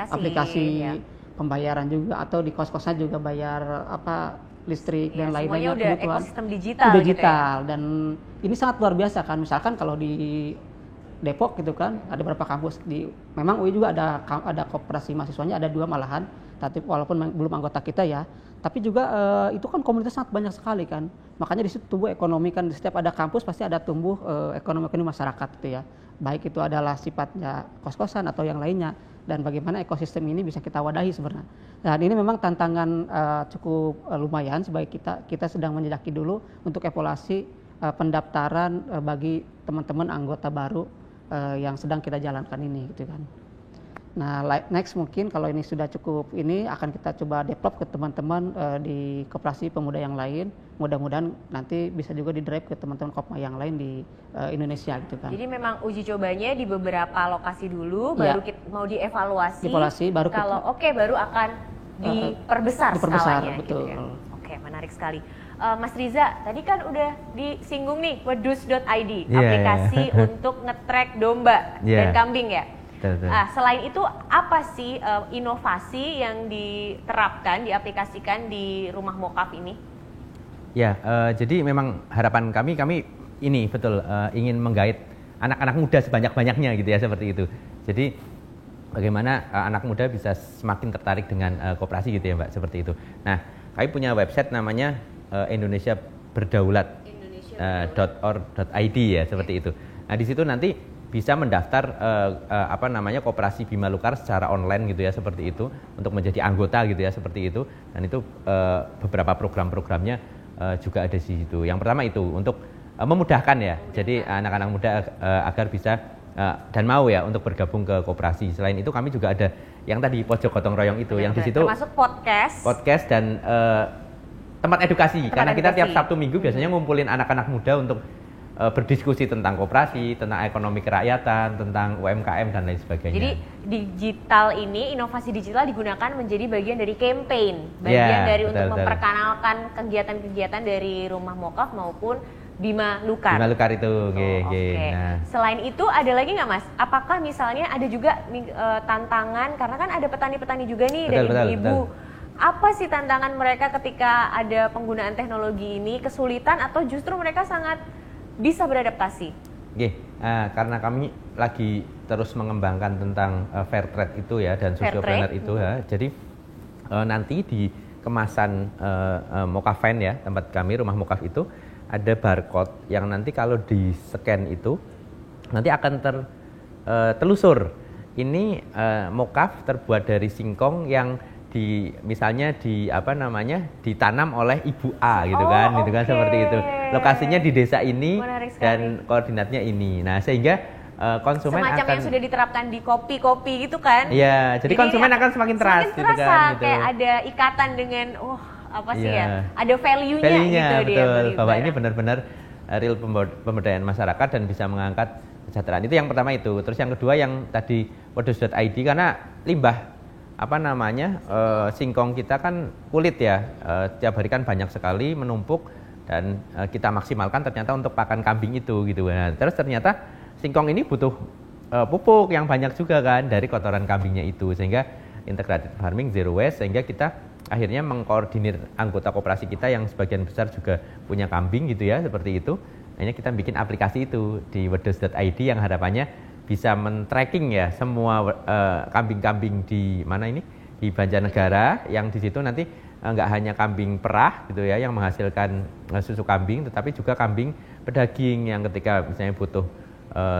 aplikasi ya. Pembayaran juga, atau di kos-kosnya juga bayar listrik ya, dan lain-lain.
Semuanya udah ekosistem digital
gitu ya. Dan ini sangat luar biasa kan, misalkan kalau di Depok gitu kan, ada beberapa kampus memang UI juga ada koperasi mahasiswanya, ada 2 malahan, tapi walaupun belum anggota kita ya, tapi juga itu kan komunitas sangat banyak sekali kan, makanya di situ tumbuh ekonomi kan, di setiap ada kampus pasti ada tumbuh ekonomi masyarakat gitu ya, baik itu adalah sifatnya kos-kosan atau yang lainnya, dan bagaimana ekosistem ini bisa kita wadahi sebenarnya. Dan ini memang tantangan cukup lumayan, sebagai kita sedang menjajaki dulu untuk evaluasi pendaftaran bagi teman-teman anggota baru yang sedang kita jalankan ini gitu kan. Nah next mungkin kalau ini sudah cukup, ini akan kita coba develop ke teman-teman di koperasi pemuda yang lain, mudah-mudahan nanti bisa juga di-drive ke teman-teman Kopma yang lain di Indonesia gitu kan.
Jadi memang uji cobanya di beberapa lokasi dulu, baru kita mau dievaluasi, baru kalau baru akan diperbesar skalanya
betul.
Gitu ya. Oke, menarik sekali. Mas Riza, tadi kan udah disinggung nih wedus.id, aplikasi untuk nge-track domba dan kambing ya. Selain itu apa sih inovasi yang diterapkan, diaplikasikan di Rumah Mokaf ini?
Ya, jadi memang harapan kami ini betul ingin menggait anak-anak muda sebanyak-banyaknya gitu ya, seperti itu. Jadi bagaimana anak muda bisa semakin tertarik dengan koperasi gitu ya Mbak, seperti itu. Nah, kami punya website namanya Indonesia Berdaulat.org.id ya, seperti itu. Nah di situ nanti bisa mendaftar koperasi Bima Lukar secara online gitu ya, seperti itu, untuk menjadi anggota gitu ya, seperti itu. Dan itu beberapa program-programnya juga ada di situ. Yang pertama itu untuk memudahkan ya. Jadi anak-anak muda agar bisa dan mau ya untuk bergabung ke koperasi. Selain itu kami juga ada yang tadi pojok gotong royong itu, yang di situ
termasuk podcast
dan tempat edukasi. Karena kita tiap Sabtu Minggu biasanya ngumpulin anak-anak muda untuk berdiskusi tentang koperasi, tentang ekonomi kerakyatan, tentang UMKM dan lain sebagainya.
Jadi digital ini, inovasi digital digunakan menjadi bagian dari campaign, bagian dari untuk memperkenalkan kegiatan-kegiatan dari Rumah Mokaf maupun Bima Lukar.
Bima Lukar itu.
Okay. Nah. Selain itu ada lagi nggak Mas? Apakah misalnya ada juga tantangan, karena kan ada petani-petani juga nih dari ibu-ibu. Apa sih tantangan mereka ketika ada penggunaan teknologi ini, kesulitan atau justru mereka sangat bisa beradaptasi?
Karena kami lagi terus mengembangkan tentang fair trade itu ya dan sociopreneur itu ya. Jadi nanti di kemasan Mokafen ya, tempat kami Rumah Mokaf itu ada barcode yang nanti kalau di scan itu nanti akan telusur ini Mokaf terbuat dari singkong yang misalnya ditanam oleh Ibu A gitu kan, gitu kan seperti itu. Lokasinya di desa ini dan koordinatnya ini. Nah, sehingga konsumen
semacam
akan
yang sudah diterapkan di kopi gitu kan.
Iya, jadi konsumen akan semakin trust gitu kan gitu.
Kayak ada ikatan dengan ada value-nya gitu
betul,
dia.
Bahwa ini benar-benar real pemberdayaan masyarakat dan bisa mengangkat kesejahteraan. Itu yang pertama itu. Terus yang kedua yang tadi wedus.id, karena limbah singkong kita kan kulit ya, tiap hari kan banyak sekali menumpuk dan kita maksimalkan ternyata untuk pakan kambing itu gitu. Nah, terus ternyata singkong ini butuh pupuk yang banyak juga kan dari kotoran kambingnya itu, sehingga integrated farming zero waste, sehingga kita akhirnya mengkoordinir anggota koperasi kita yang sebagian besar juga punya kambing gitu ya, seperti itu. Akhirnya kita bikin aplikasi itu di wedus.id yang harapannya bisa men-tracking ya semua kambing-kambing di Banjarnegara, yang di situ nanti nggak hanya kambing perah gitu ya yang menghasilkan susu kambing, tetapi juga kambing pedaging yang ketika misalnya butuh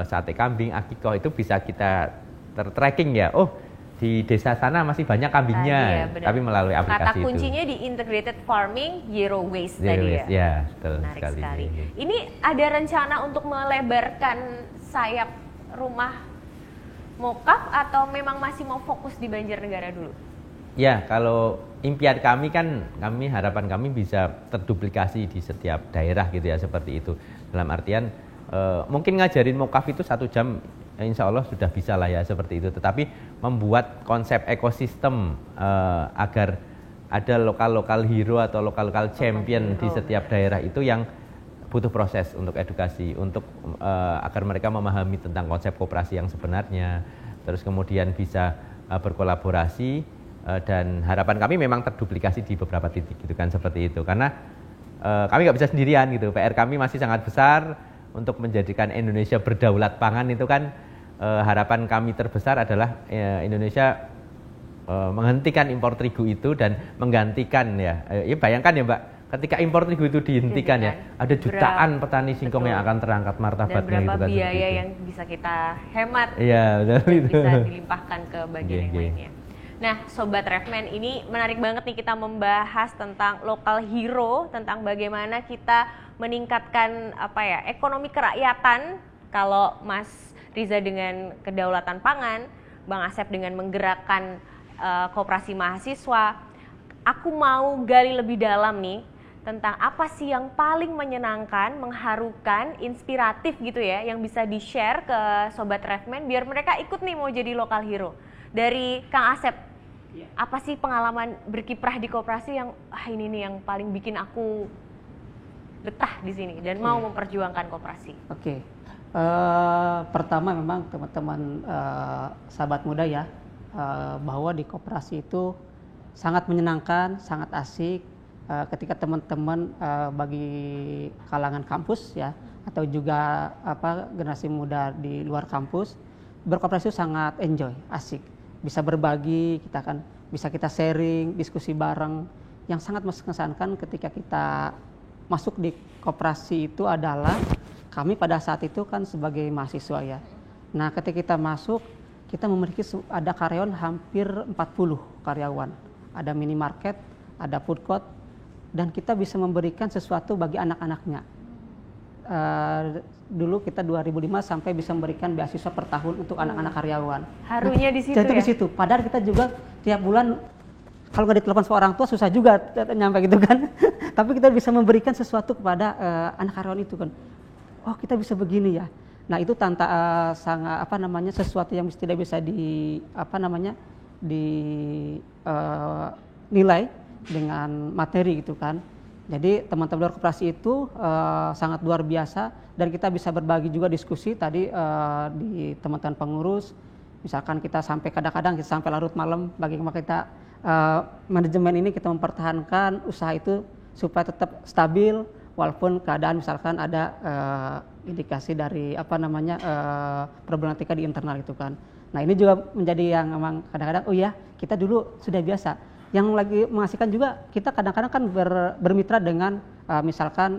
sate kambing, akikoh itu bisa kita tracking ya. Oh, di desa sana masih banyak kambingnya, tapi melalui aplikasi itu.
Kata kuncinya di integrated farming zero waste
zero
tadi
waste, ya. Betul
menarik
sekali.
Ini ada rencana untuk melebarkan sayap Rumah Mokaf atau memang masih mau fokus di Banjarnegara dulu?
Ya, kalau impian kami kan, harapan kami bisa terduplikasi di setiap daerah gitu ya, seperti itu. Dalam artian mungkin ngajarin Mokaf itu 1 jam, insya Allah sudah bisa lah ya, seperti itu. Tetapi membuat konsep ekosistem agar ada lokal hero atau lokal champion di setiap daerah itu yang butuh proses untuk edukasi, untuk agar mereka memahami tentang konsep koperasi yang sebenarnya, terus kemudian bisa berkolaborasi, dan harapan kami memang terduplikasi di beberapa titik gitu kan, seperti itu. Karena kami nggak bisa sendirian gitu, PR kami masih sangat besar untuk menjadikan Indonesia berdaulat pangan. Itu kan harapan kami terbesar adalah Indonesia menghentikan impor terigu itu dan menggantikan ya bayangkan ya Mbak, ketika impor terigu itu dihentikan ya, ada jutaan petani singkong yang akan terangkat martabatnya gitu kan.
Dan berapa biaya yang bisa kita hemat,
betul,
bisa dilimpahkan ke bagian yang lainnya. Nah, Sobat Refman, ini menarik banget nih kita membahas tentang local hero, tentang bagaimana kita meningkatkan ekonomi kerakyatan. Kalau Mas Riza dengan kedaulatan pangan, Bang Asep dengan menggerakkan koperasi mahasiswa. Aku mau gali lebih dalam nih tentang apa sih yang paling menyenangkan, mengharukan, inspiratif gitu ya, yang bisa di-share ke Sobat Refman biar mereka ikut nih mau jadi local hero. Dari Kang Asep, apa sih pengalaman berkiprah di koperasi yang ini nih yang paling bikin aku betah di sini dan mau memperjuangkan koperasi?
Pertama memang teman-teman sahabat muda ya, bahwa di koperasi itu sangat menyenangkan, sangat asik ketika teman-teman bagi kalangan kampus ya, atau juga generasi muda di luar kampus, berkoperasi itu sangat enjoy, asik, bisa berbagi, bisa kita sharing, diskusi bareng. Yang sangat mengesankan ketika kita masuk di koperasi itu adalah kami pada saat itu kan sebagai mahasiswa ya. Nah, ketika kita masuk, kita memiliki ada karyawan hampir 40 karyawan. Ada minimarket, ada food court, dan kita bisa memberikan sesuatu bagi anak-anaknya. dulu kita 2005 sampai bisa memberikan beasiswa per tahun untuk anak-anak karyawan.
Harunya di situ
Jadi
ya?
di situ. Padahal kita juga tiap bulan kalau nggak ditelepon sama orang tua susah juga nyampe gitu kan. Tapi kita bisa memberikan sesuatu kepada anak karyawan itu kan. Oh kita bisa begini ya. Nah itu sangat sesuatu yang tidak bisa dinilai dengan materi gitu kan. Jadi teman-teman koperasi itu sangat luar biasa dan kita bisa berbagi juga diskusi tadi di teman-teman pengurus. Misalkan kita sampai kadang-kadang kita sampai larut malam bagaimana kita manajemen ini kita mempertahankan usaha itu supaya tetap stabil walaupun keadaan misalkan ada indikasi dari problematika di internal itu kan. Nah ini juga menjadi yang memang kadang-kadang oh ya kita dulu sudah biasa. Yang lagi mengasihkan juga kita kadang-kadang kan bermitra dengan misalkan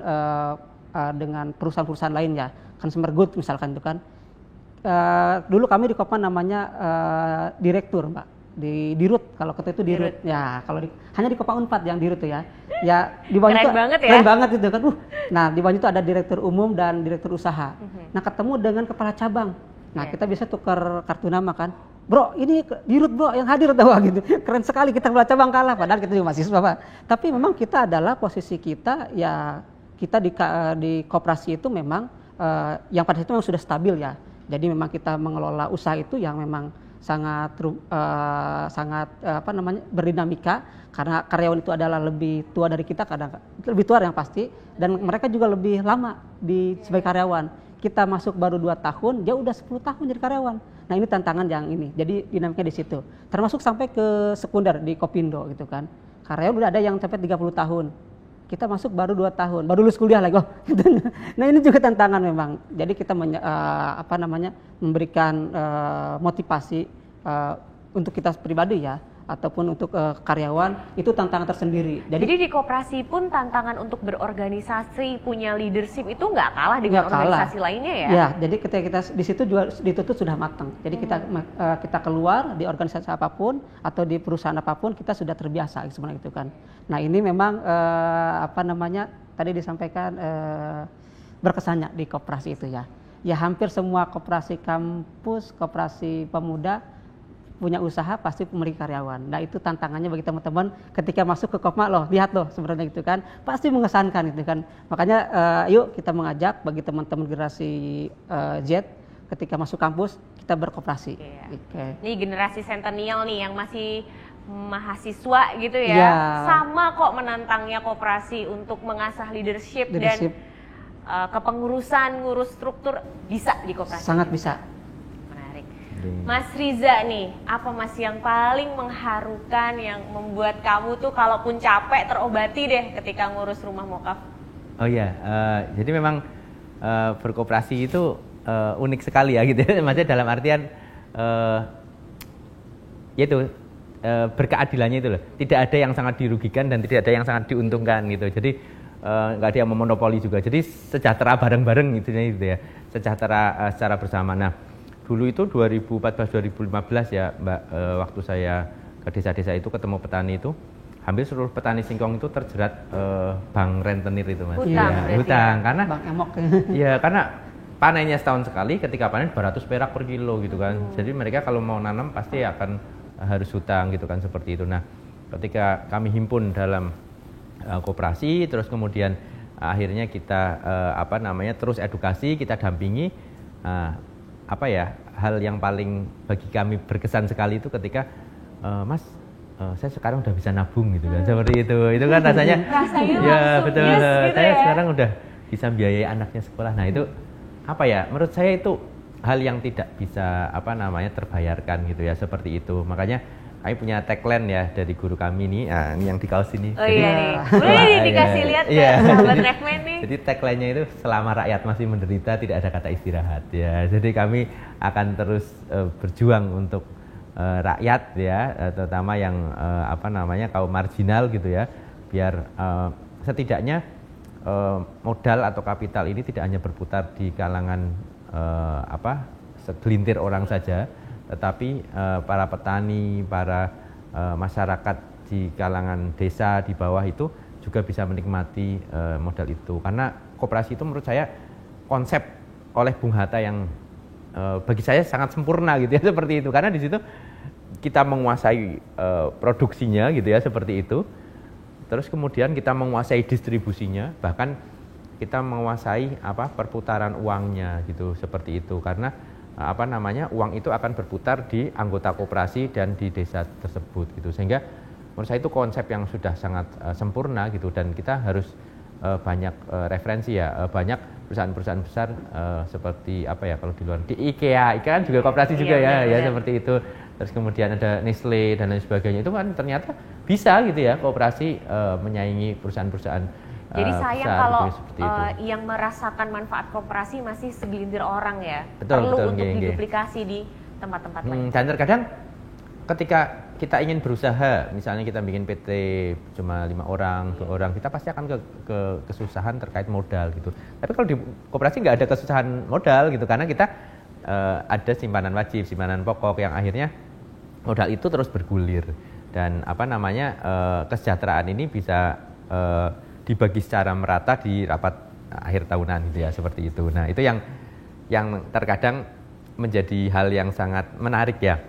dengan perusahaan-perusahaan lain ya, consumer good misalkan itu kan. Dulu kami di Kopma namanya direktur Mbak, di Dirut kalau kata itu Dirut. Ya kalau hanya di Kopma Unpad yang Dirut tuh ya. Ya di bawah itu keren banget itu kan. Nah di bawah itu ada direktur umum dan direktur usaha. Nah ketemu dengan kepala cabang. Nah kita bisa tukar kartu nama kan. Bro, ini Dirut bro yang hadir tahu gitu. Keren sekali kita kepala cabang kalah padahal kita juga mahasiswa Pak. Tapi memang kita adalah posisi kita ya kita di koperasi itu memang yang pada itu memang sudah stabil ya. Jadi memang kita mengelola usaha itu yang memang sangat berdinamika karena karyawan itu adalah lebih tua dari kita lebih tua yang pasti dan mereka juga lebih lama sebagai karyawan. Kita masuk baru 2 tahun, dia udah 10 tahun jadi karyawan. Nah ini tantangan yang ini, jadi dinamika di situ. Termasuk sampai ke sekunder di Kopindo gitu kan. Karyawan udah ada yang sampai 30 tahun. Kita masuk baru 2 tahun, baru lulus kuliah lagi. Nah ini juga tantangan memang. Jadi kita memberikan motivasi untuk kita pribadi ya, ataupun untuk karyawan itu tantangan tersendiri.
Jadi di koperasi pun tantangan untuk berorganisasi, punya leadership itu nggak kalah dengan organisasi lainnya ya?
Ya, jadi ketika kita di situ juga dituntut sudah matang. Jadi kita keluar di organisasi apapun atau di perusahaan apapun kita sudah terbiasa sebenarnya itu kan. Nah ini memang tadi disampaikan berkesannya di koperasi itu ya. Ya hampir semua koperasi kampus, koperasi pemuda punya usaha pasti memiliki karyawan. Nah itu tantangannya bagi teman-teman ketika masuk ke Kopma loh, lihat loh sebenarnya gitu kan, pasti mengesankan gitu kan. Makanya yuk kita mengajak bagi teman-teman generasi Z ketika masuk kampus kita berkoperasi.
Iya.
Okay.
Ini generasi centennial nih yang masih mahasiswa gitu ya, sama kok menantangnya koperasi untuk mengasah leadership. Dan kepengurusan, ngurus struktur bisa di koperasi.
Sangat bisa.
Mas Riza nih, apa Mas yang paling mengharukan yang membuat kamu tuh kalaupun capek terobati deh ketika ngurus rumah mokaf?
Oh iya, jadi memang berkoperasi itu unik sekali ya gitu ya. Maksudnya dalam artian berkeadilannya itu loh. Tidak ada yang sangat dirugikan dan tidak ada yang sangat diuntungkan gitu. Jadi nggak ada yang memonopoli juga. Jadi sejahtera bareng-bareng gitu ya, sejahtera secara bersama. Nah, dulu itu 2014-2015 ya Mbak, waktu saya ke desa-desa itu ketemu petani itu, hampir seluruh petani singkong itu terjerat bank rentenir itu Mas. Hutang karena
Bang Emok.
Ya karena panennya setahun sekali, ketika panen 200 perak per kilo gitu kan. Jadi mereka kalau mau nanam pasti akan harus hutang gitu kan, seperti itu. Nah, ketika kami himpun dalam koperasi, terus kemudian akhirnya kita terus edukasi, kita dampingi. Hal yang paling bagi kami berkesan sekali itu ketika Mas, saya sekarang udah bisa nabung gitu kan, seperti itu kan rasanya ya betul, gitu saya sekarang udah bisa biayai anaknya sekolah. Nah itu menurut saya itu hal yang tidak bisa terbayarkan gitu ya, seperti itu. Makanya kami punya tagline ya dari guru kami nih, ini yang di kaos ini.
Oh iya nih, boleh dikasih lihat ke sahabat Refmen nih.
Jadi tagline-nya itu selama rakyat masih menderita tidak ada kata istirahat ya. Jadi kami akan terus berjuang untuk rakyat ya, terutama yang kaum marginal gitu ya, biar setidaknya modal atau kapital ini tidak hanya berputar di kalangan segelintir orang saja, tetapi para petani, para masyarakat di kalangan desa di bawah itu juga bisa menikmati modal itu. Karena koperasi itu menurut saya konsep oleh Bung Hatta yang bagi saya sangat sempurna gitu ya seperti itu, karena di situ kita menguasai produksinya gitu ya seperti itu, terus kemudian kita menguasai distribusinya, bahkan kita menguasai perputaran uangnya gitu seperti itu, karena uang itu akan berputar di anggota koperasi dan di desa tersebut gitu, sehingga menurut saya itu konsep yang sudah sangat sempurna gitu, dan kita harus banyak referensi ya, banyak perusahaan-perusahaan besar seperti kalau di luar, di IKEA kan juga koperasi juga ya seperti itu, terus kemudian ada Nestle dan lain sebagainya, itu kan ternyata bisa gitu ya koperasi menyaingi perusahaan-perusahaan.
Jadi sayang
besar,
kalau
gitu,
yang merasakan manfaat koperasi masih segelintir orang ya,
betul,
perlu untuk diduplikasi di tempat-tempat lain.
Dan terkadang ketika kita ingin berusaha, misalnya kita bikin PT cuma 5 orang, 2 orang, kita pasti akan ke kesusahan terkait modal gitu. Tapi kalau di koperasi nggak ada kesusahan modal gitu, karena kita ada simpanan wajib, simpanan pokok yang akhirnya modal itu terus bergulir, dan kesejahteraan ini bisa dibagi secara merata di rapat akhir tahunan gitu ya, seperti itu. Nah, itu yang terkadang menjadi hal yang sangat menarik ya,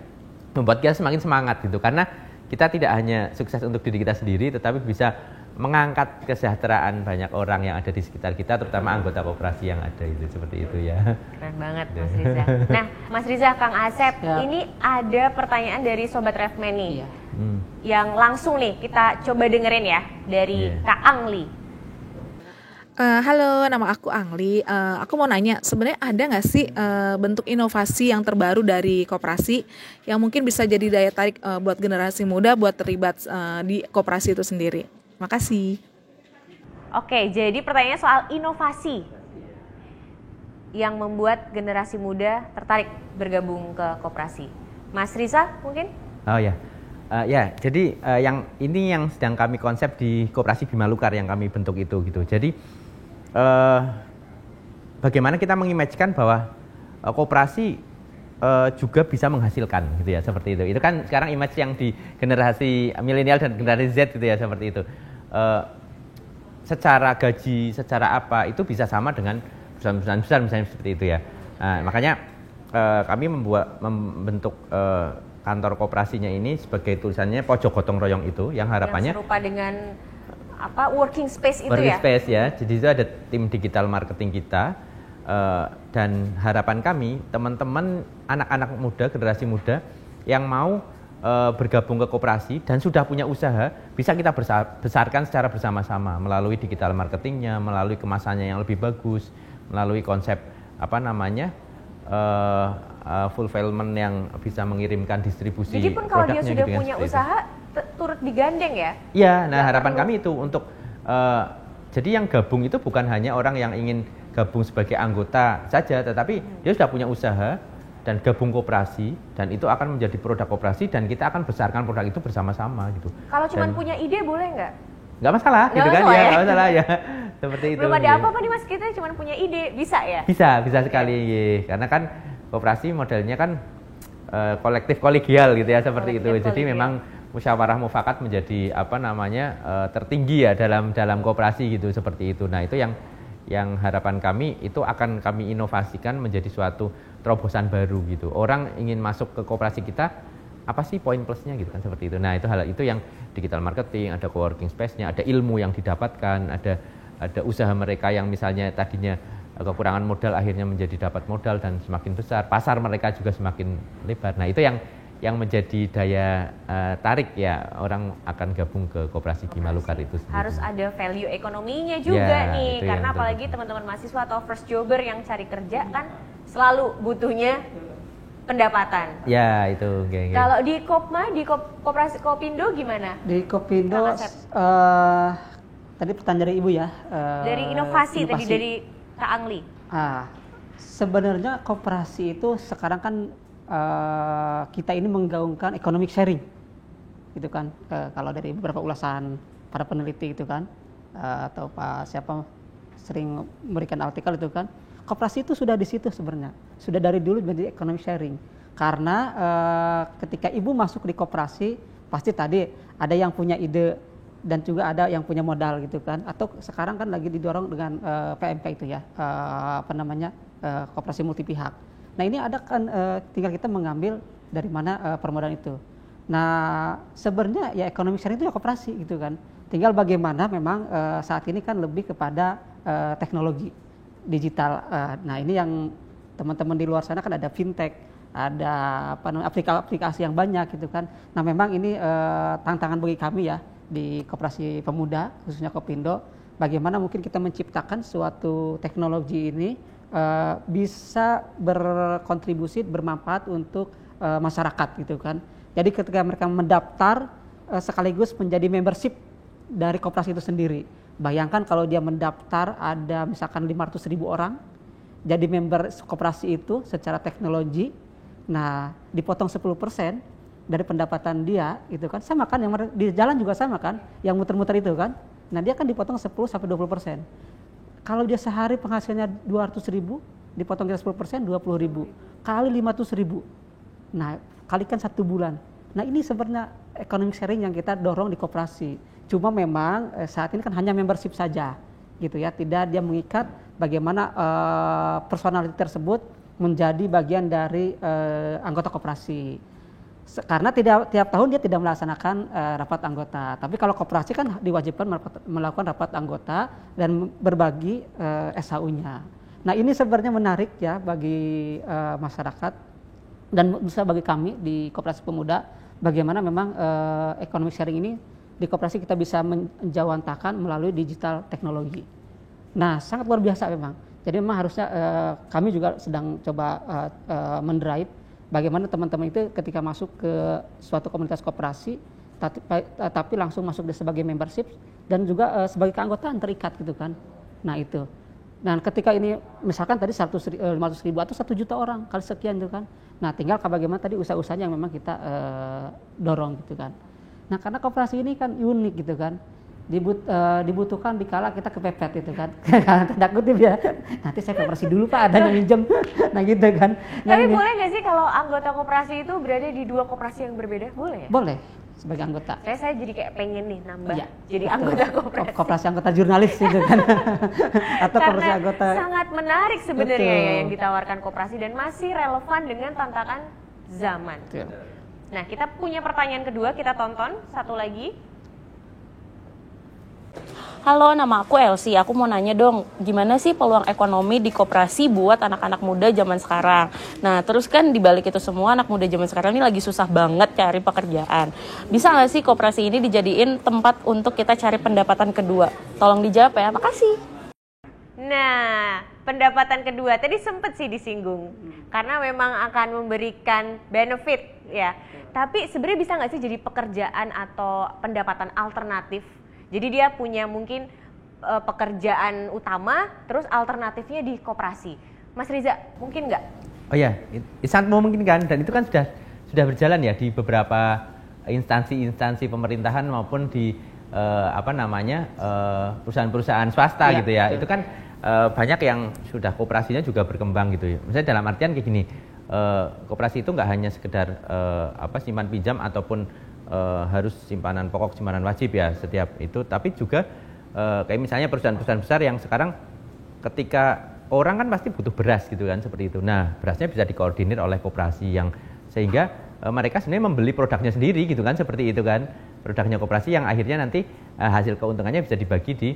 membuat kita semakin semangat gitu, karena kita tidak hanya sukses untuk diri kita sendiri, tetapi bisa mengangkat kesejahteraan banyak orang yang ada di sekitar kita, terutama anggota koperasi yang ada itu, seperti itu ya.
Keren banget Mas Riza. Nah, Mas Riza, Kang Asep, ini ada pertanyaan dari Sobat Refman nih, yang langsung nih kita coba dengerin ya, dari Kak Angli.
Halo, nama aku Angli. Aku mau nanya, sebenarnya ada nggak sih bentuk inovasi yang terbaru dari koperasi yang mungkin bisa jadi daya tarik buat generasi muda buat terlibat di koperasi itu sendiri? Makasih.
Oke, jadi pertanyaannya soal inovasi yang membuat generasi muda tertarik bergabung ke koperasi. Mas Riza mungkin?
Oh ya. Jadi yang ini yang sedang kami konsep di Koperasi Bima Lukar yang kami bentuk itu gitu. Jadi bagaimana kita mengimajikan bahwa koperasi juga bisa menghasilkan gitu ya, seperti itu. Itu kan sekarang image yang di generasi milenial dan generasi Z gitu ya, seperti itu. Secara gaji, secara apa itu bisa sama dengan perusahaan-perusahaan besar misalnya, seperti itu ya. Nah, makanya kami membentuk kantor koperasinya ini sebagai tulisannya pojok gotong royong itu, yang harapannya
yang serupa dengan working space itu
working
ya.
Space ya. Jadi itu ada tim digital marketing kita, dan harapan kami teman-teman anak-anak muda, generasi muda yang mau bergabung ke koperasi dan sudah punya usaha, bisa kita besarkan secara bersama-sama melalui digital marketingnya, melalui kemasannya yang lebih bagus, melalui konsep fulfillment yang bisa mengirimkan distribusi.
Jadi pun kalau dia sudah
gitu
punya usaha turut digandeng ya?
Iya, nah harapan kami itu untuk jadi yang gabung itu bukan hanya orang yang ingin gabung sebagai anggota saja, tetapi dia sudah punya usaha dan gabung koperasi, dan itu akan menjadi produk koperasi, dan kita akan besarkan produk itu bersama-sama gitu.
Kalau cuma punya ide boleh nggak?
Nggak masalah, gitu kan ya, nggak masalah ya, seperti itu.
Belum ada apa-apa nih Mas, kita cuma punya ide, bisa ya?
Bisa sekali, karena kan koperasi modelnya kan kolektif kolegial gitu ya, seperti itu. Jadi memang musyawarah mufakat menjadi tertinggi ya dalam koperasi gitu, seperti itu. Nah, itu yang harapan kami itu akan kami inovasikan menjadi suatu terobosan baru gitu. Orang ingin masuk ke koperasi kita, apa sih poin plusnya gitu kan, seperti itu. Nah, itu hal itu yang digital marketing, ada co-working space-nya, ada ilmu yang didapatkan, ada usaha mereka yang misalnya tadinya kekurangan modal akhirnya menjadi dapat modal dan semakin besar, pasar mereka juga semakin lebar. Nah, itu yang menjadi daya tarik ya, orang akan gabung ke Koperasi Bima Lukar itu sendiri.
Harus ada value ekonominya juga nih, karena apalagi teman-teman mahasiswa atau first jobber yang cari kerja kan selalu butuhnya pendapatan.
Ya, itu.
Kalau di Kopma, di Koperasi Kopindo gimana?
Di Kopindo tadi pertanyaan dari Ibu ya.
Dari inovasi tadi dari Kak Angli.
Sebenarnya koperasi itu sekarang kan kita ini menggaungkan economic sharing, gitu kan. Kalau dari beberapa ulasan para peneliti itu kan, atau siapa sering memberikan artikel itu kan, koperasi itu sudah di situ sebenarnya, sudah dari dulu menjadi economic sharing. Karena ketika ibu masuk di koperasi, pasti tadi ada yang punya ide dan juga ada yang punya modal gitu kan, atau sekarang kan lagi didorong dengan PMP itu ya, koperasi multi pihak. Nah ini ada kan tinggal kita mengambil dari mana permodalan itu. Nah sebenarnya ya ekonomi sharing itu ya koperasi gitu kan, tinggal bagaimana memang saat ini kan lebih kepada teknologi digital. Nah ini yang teman-teman di luar sana kan ada fintech, ada aplikasi yang banyak gitu kan. Nah memang ini tantangan bagi kami ya di Koperasi Pemuda khususnya Kopindo, bagaimana mungkin kita menciptakan suatu teknologi ini bisa berkontribusi bermanfaat untuk masyarakat gitu kan. Jadi ketika mereka mendaftar sekaligus menjadi membership dari koperasi itu sendiri. Bayangkan kalau dia mendaftar ada misalkan 500.000 orang jadi member koperasi itu secara teknologi. Nah, dipotong 10% dari pendapatan dia itu kan, sama kan yang di jalan juga sama kan, yang muter-muter itu kan. Nah, dia kan dipotong 10-20%. Kalau dia sehari penghasilannya 200.000, dipotong kita 10%, 20.000 kali 500.000. Nah, kalikan 1 bulan. Nah, ini sebenarnya economic sharing yang kita dorong di koperasi. Cuma memang saat ini kan hanya membership saja gitu ya, tidak dia mengikat bagaimana personality tersebut menjadi bagian dari anggota koperasi. Karena tiap tahun dia tidak melaksanakan rapat anggota. Tapi kalau koperasi kan diwajibkan melakukan rapat anggota dan berbagi SHU-nya. Nah ini sebenarnya menarik ya bagi masyarakat dan bisa bagi kami di Koperasi Pemuda, bagaimana memang economic sharing ini di koperasi kita bisa menjawantakan melalui digital teknologi. Nah sangat luar biasa memang. Jadi memang harusnya kami juga sedang coba mendrive bagaimana teman-teman itu ketika masuk ke suatu komunitas koperasi, tapi langsung masuk sebagai membership dan juga sebagai keanggotaan terikat gitu kan. Nah itu. Dan ketika ini misalkan tadi 500.000 atau 1 juta orang kali sekian gitu kan. Nah tinggal bagaimana tadi usaha-usahanya yang memang kita dorong gitu kan. Nah karena koperasi ini kan unik gitu kan. Dibutuhkan dikala kita kepepet gitu kan. Tanda kutip ya, nanti saya koperasi dulu Pak, ada yang minjem. Nah gitu kan. Nah,
tapi boleh nggak sih kalau anggota koperasi itu berada di 2 koperasi yang berbeda? Boleh ya?
Boleh, sebagai anggota.
Saya jadi kayak pengen nih nambah
Ya,
jadi
betul.
anggota koperasi.
Koperasi anggota jurnalis gitu kan. Atau koperasi anggota.
Sangat menarik sebenarnya ya yang ditawarkan koperasi dan masih relevan dengan tantangan zaman.
Betul.
Nah kita punya pertanyaan kedua, kita tonton satu lagi.
Halo, nama aku Elsie. Aku mau nanya dong, gimana sih peluang ekonomi di koperasi buat anak-anak muda zaman sekarang? Nah, terus kan dibalik itu semua, anak muda zaman sekarang ini lagi susah banget cari pekerjaan. Bisa nggak sih koperasi ini dijadiin tempat untuk kita cari pendapatan kedua? Tolong dijawab ya, makasih.
Nah, pendapatan kedua tadi sempat sih disinggung, karena memang akan memberikan benefit ya. Tapi sebenarnya bisa nggak sih jadi pekerjaan atau pendapatan alternatif? Jadi dia punya mungkin pekerjaan utama, terus alternatifnya di koperasi. Mas Riza, mungkin nggak?
Oh ya, sangat memungkinkan dan itu kan sudah berjalan ya di beberapa instansi pemerintahan maupun di perusahaan-perusahaan swasta ya, gitu ya. Itu kan banyak yang sudah koperasinya juga berkembang gitu ya. Misalnya dalam artian kayak gini, koperasi itu nggak hanya sekedar simpan pinjam ataupun harus simpanan pokok, simpanan wajib ya setiap itu, tapi juga kayak misalnya perusahaan-perusahaan besar yang sekarang ketika orang kan pasti butuh beras gitu kan, seperti itu. Nah berasnya bisa dikoordinir oleh koperasi yang sehingga mereka sebenarnya membeli produknya sendiri gitu kan, seperti itu kan, produknya koperasi yang akhirnya nanti hasil keuntungannya bisa dibagi di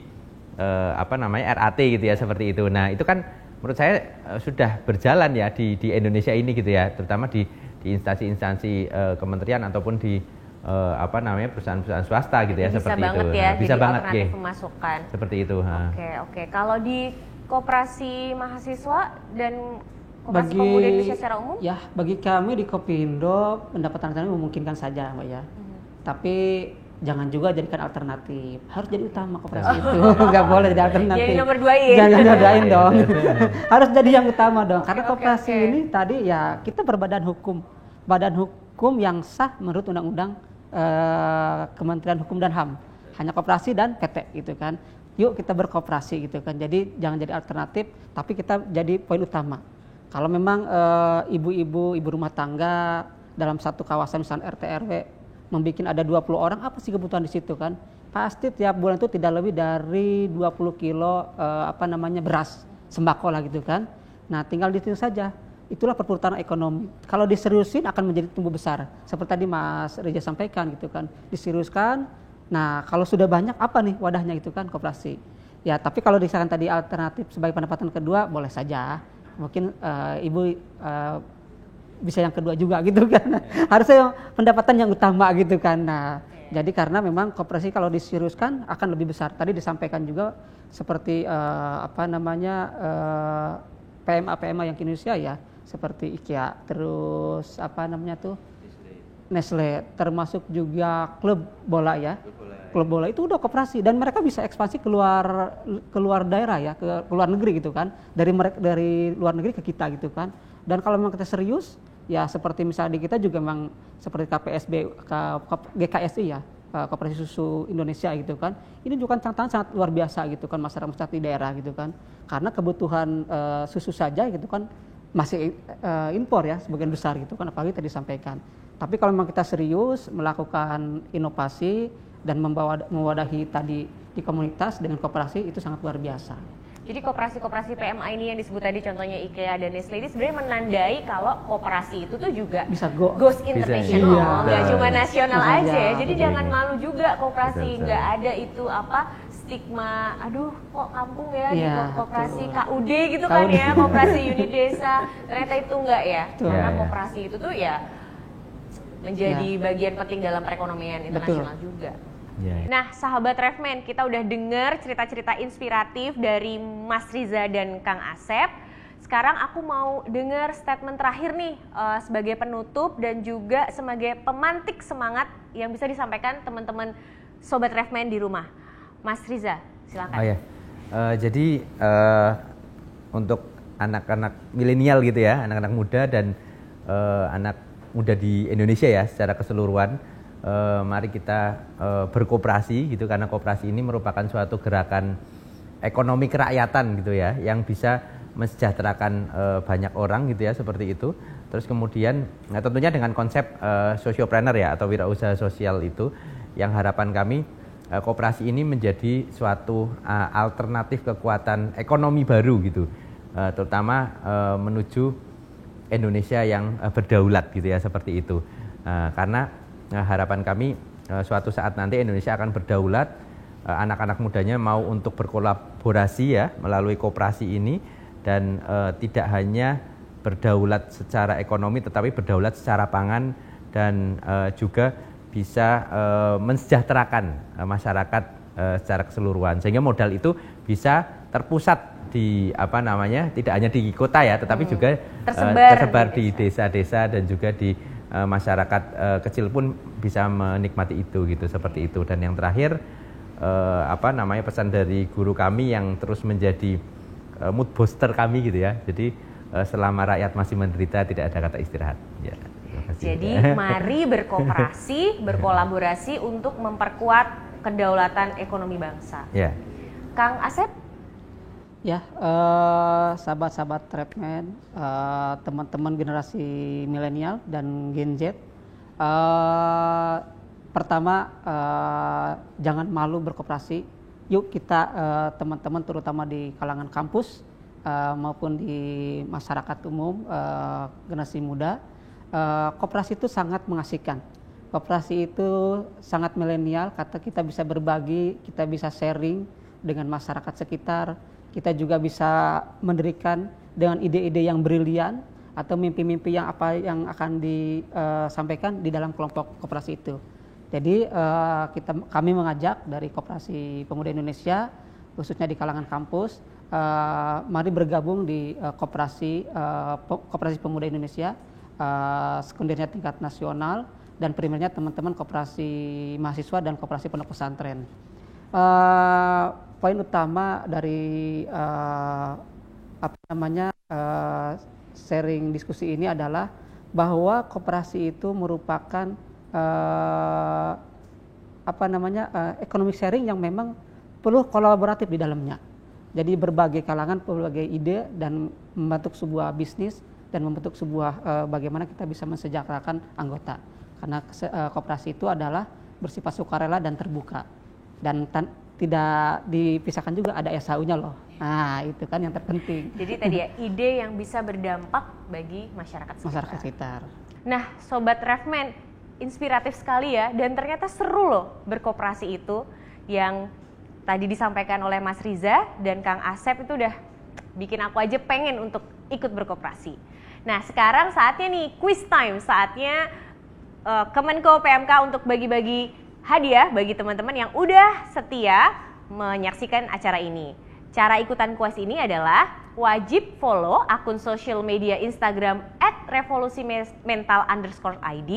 RAT gitu ya, seperti itu. Nah itu kan menurut saya sudah berjalan ya di Indonesia ini gitu ya, terutama di instansi-instansi kementerian ataupun di perusahaan-perusahaan swasta gitu ya,
bisa
seperti
banget
itu.
Ya,
bisa
jadi
banget
alternatif pemasukan.
Seperti itu.
Oke. Kalau di koperasi mahasiswa dan koperasi pemuda Indonesia secara umum?
Ya, bagi kami di Kopindo pendapatan kami memungkinkan saja, Mbak ya. Tapi jangan juga jadikan alternatif. Harus jadi utama koperasi itu. Enggak boleh jadi alternatif.
Jadi nomor 2-in.
Jangan nomor-2-in dong. Harus jadi yang utama dong. Karena koperasi ini tadi ya kita berbadan hukum. Badan hukum yang sah menurut undang-undang Kementerian Hukum dan HAM. Hanya koperasi dan PT gitu kan. Yuk kita berkooperasi gitu kan. Jadi jangan jadi alternatif, tapi kita jadi poin utama. Kalau memang ibu rumah tangga dalam satu kawasan misalnya RT RW membuat ada 20 orang, apa sih kebutuhan di situ kan? pasti tiap bulan itu tidak lebih dari 20 kilo beras sembako lah gitu kan. Nah, tinggal di situ saja. Itulah perputaran ekonomi. Kalau diseriusin akan menjadi tumbuh besar. Seperti tadi Mas Reza sampaikan gitu kan. Diseriuskan. Nah, kalau sudah banyak apa nih wadahnya gitu kan, koperasi. Ya, tapi kalau misalkan tadi alternatif sebagai pendapatan kedua boleh saja. Mungkin Ibu bisa yang kedua juga gitu kan. Harusnya pendapatan yang utama gitu kan. Nah, jadi karena memang koperasi kalau diseriuskan akan lebih besar. Tadi disampaikan juga seperti PMA yang di Indonesia ya, seperti IKEA, terus Nestle, termasuk juga klub bola ya. Klub bola itu udah koperasi dan mereka bisa ekspansi keluar daerah ya, ke luar negeri gitu kan. Dari luar negeri ke kita gitu kan. Dan kalau memang kita serius ya seperti misalnya di kita juga memang seperti GKSI ya, Koperasi Susu Indonesia gitu kan. Ini juga tantangan sangat luar biasa gitu kan, masyarakat di daerah gitu kan. Karena kebutuhan susu saja gitu kan masih impor ya sebagian besar gitu kan, apalagi tadi disampaikan. Tapi kalau memang kita serius melakukan inovasi dan mewadahi tadi di komunitas dengan koperasi itu sangat luar biasa.
Jadi koperasi-koperasi PMA ini yang disebut tadi contohnya IKEA dan Nestle ini sebenarnya menandai kalau koperasi itu tuh juga
bisa
goes international, nggak cuma nasional aja ya. Jadi
betul.
jangan malu juga koperasi, nggak ada itu stigma, aduh kok kampung ya di koperasi KUD gitu kan ya, koperasi unit desa, ternyata itu enggak ya. Karena koperasi itu tuh ya menjadi bagian penting dalam perekonomian internasional juga. Nah, sahabat Refman, kita udah dengar cerita-cerita inspiratif dari Mas Riza dan Kang Asep. Sekarang aku mau dengar statement terakhir nih sebagai penutup dan juga sebagai pemantik semangat yang bisa disampaikan teman-teman Sobat Refman di rumah. Mas Riza, silakan.
Jadi untuk anak-anak milenial gitu ya, anak-anak muda dan anak muda di Indonesia ya secara keseluruhan, mari kita berkoperasi gitu, karena koperasi ini merupakan suatu gerakan ekonomi kerakyatan gitu ya, yang bisa mensejahterakan banyak orang gitu ya, seperti itu. Terus kemudian tentunya dengan konsep sociopreneur ya, atau wirausaha sosial itu, yang harapan kami koperasi ini menjadi suatu alternatif kekuatan ekonomi baru gitu, terutama menuju Indonesia yang berdaulat gitu ya, seperti itu. Karena harapan kami suatu saat nanti Indonesia akan berdaulat, anak-anak mudanya mau untuk berkolaborasi ya melalui koperasi ini, dan tidak hanya berdaulat secara ekonomi tetapi berdaulat secara pangan, dan juga bisa mensejahterakan masyarakat secara keseluruhan, sehingga modal itu bisa terpusat di tidak hanya di kota ya, tetapi juga tersebar di desa-desa dan juga di masyarakat kecil pun bisa menikmati itu gitu, seperti itu. Dan yang terakhir pesan dari guru kami yang terus menjadi mood booster kami gitu ya. Jadi selama rakyat masih menderita tidak ada kata istirahat. Ya,
jadi mari berkooperasi, berkolaborasi untuk memperkuat kedaulatan ekonomi bangsa.
Ya.
Kang Asep?
Ya, sahabat-sahabat Refman, teman-teman generasi milenial dan Gen Z, pertama jangan malu berkoperasi. Yuk kita teman-teman terutama di kalangan kampus maupun di masyarakat umum, generasi muda, koperasi itu sangat mengasihkan. Koperasi itu sangat milenial, kata kita bisa berbagi, kita bisa sharing dengan masyarakat sekitar. Kita juga bisa mendirikan dengan ide-ide yang brilian atau mimpi-mimpi yang akan disampaikan di dalam kelompok koperasi itu. Jadi kami mengajak dari Koperasi Pemuda Indonesia, khususnya di kalangan kampus, mari bergabung di Koperasi Pemuda Indonesia, sekundernya tingkat nasional dan primernya teman-teman koperasi mahasiswa dan koperasi pondok pesantren. Poin utama dari sharing diskusi ini adalah bahwa koperasi itu merupakan economic sharing yang memang perlu kolaboratif di dalamnya. Jadi berbagai kalangan, berbagai ide dan membentuk sebuah bisnis dan membentuk sebuah bagaimana kita bisa mensejahterakan anggota. Karena koperasi itu adalah bersifat sukarela dan terbuka. dan tidak dipisahkan juga ada SHU-nya loh. Nah, itu kan yang terpenting.
Jadi tadi ya, ide yang bisa berdampak bagi masyarakat
sekitar.
Nah, Sobat Refmen, inspiratif sekali ya, dan ternyata seru loh berkoperasi itu yang tadi disampaikan oleh Mas Riza dan Kang Asep itu udah bikin aku aja pengen untuk ikut berkoperasi. Nah, sekarang saatnya nih quiz time, saatnya Kemenko PMK untuk bagi-bagi hadiah bagi teman-teman yang udah setia menyaksikan acara ini. Cara ikutan kuis ini adalah wajib follow akun sosial media Instagram @revolusimental_id,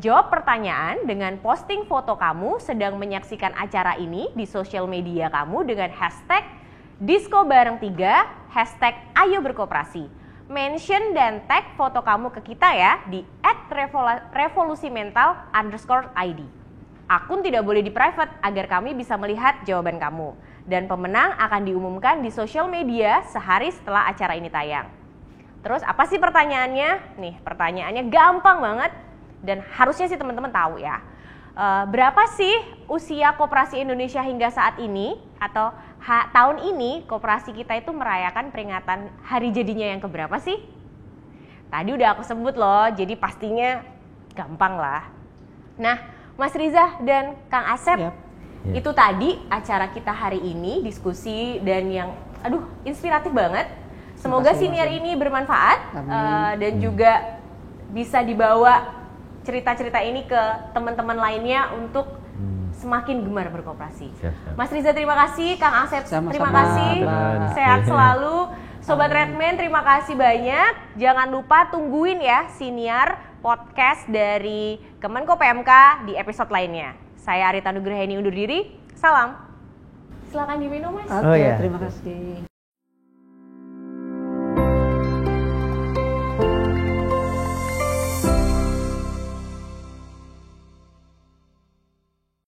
jawab pertanyaan dengan posting foto kamu sedang menyaksikan acara ini di sosial media kamu dengan hashtag Disko3, hashtag Ayo Berkoperasi. Mention dan tag foto kamu ke kita ya di @revolusimental_id. Akun tidak boleh di private agar kami bisa melihat jawaban kamu. Dan pemenang akan diumumkan di sosial media sehari setelah acara ini tayang. Terus apa sih pertanyaannya? Nih, pertanyaannya gampang banget dan harusnya sih teman-teman tahu ya. Berapa sih usia koperasi Indonesia hingga saat ini? Atau tahun ini koperasi kita itu merayakan peringatan hari jadinya yang keberapa sih? Tadi udah aku sebut loh, jadi pastinya gampang lah. Nah, Mas Riza dan Kang Asep, itu tadi acara kita hari ini, diskusi dan yang inspiratif banget. Semoga siniar ini bermanfaat dan juga bisa dibawa cerita-cerita ini ke teman-teman lainnya untuk semakin gemar berkoperasi. Mas Riza terima kasih, Kang Asep terima kasih, sehat selalu. Sobat Redman terima kasih banyak. Jangan lupa tungguin ya siniar podcast dari Kemenko PMK di episode lainnya. Saya Arita Nugraheni undur diri. Salam. Silakan diminum, Mas.
Oke, terima kasih.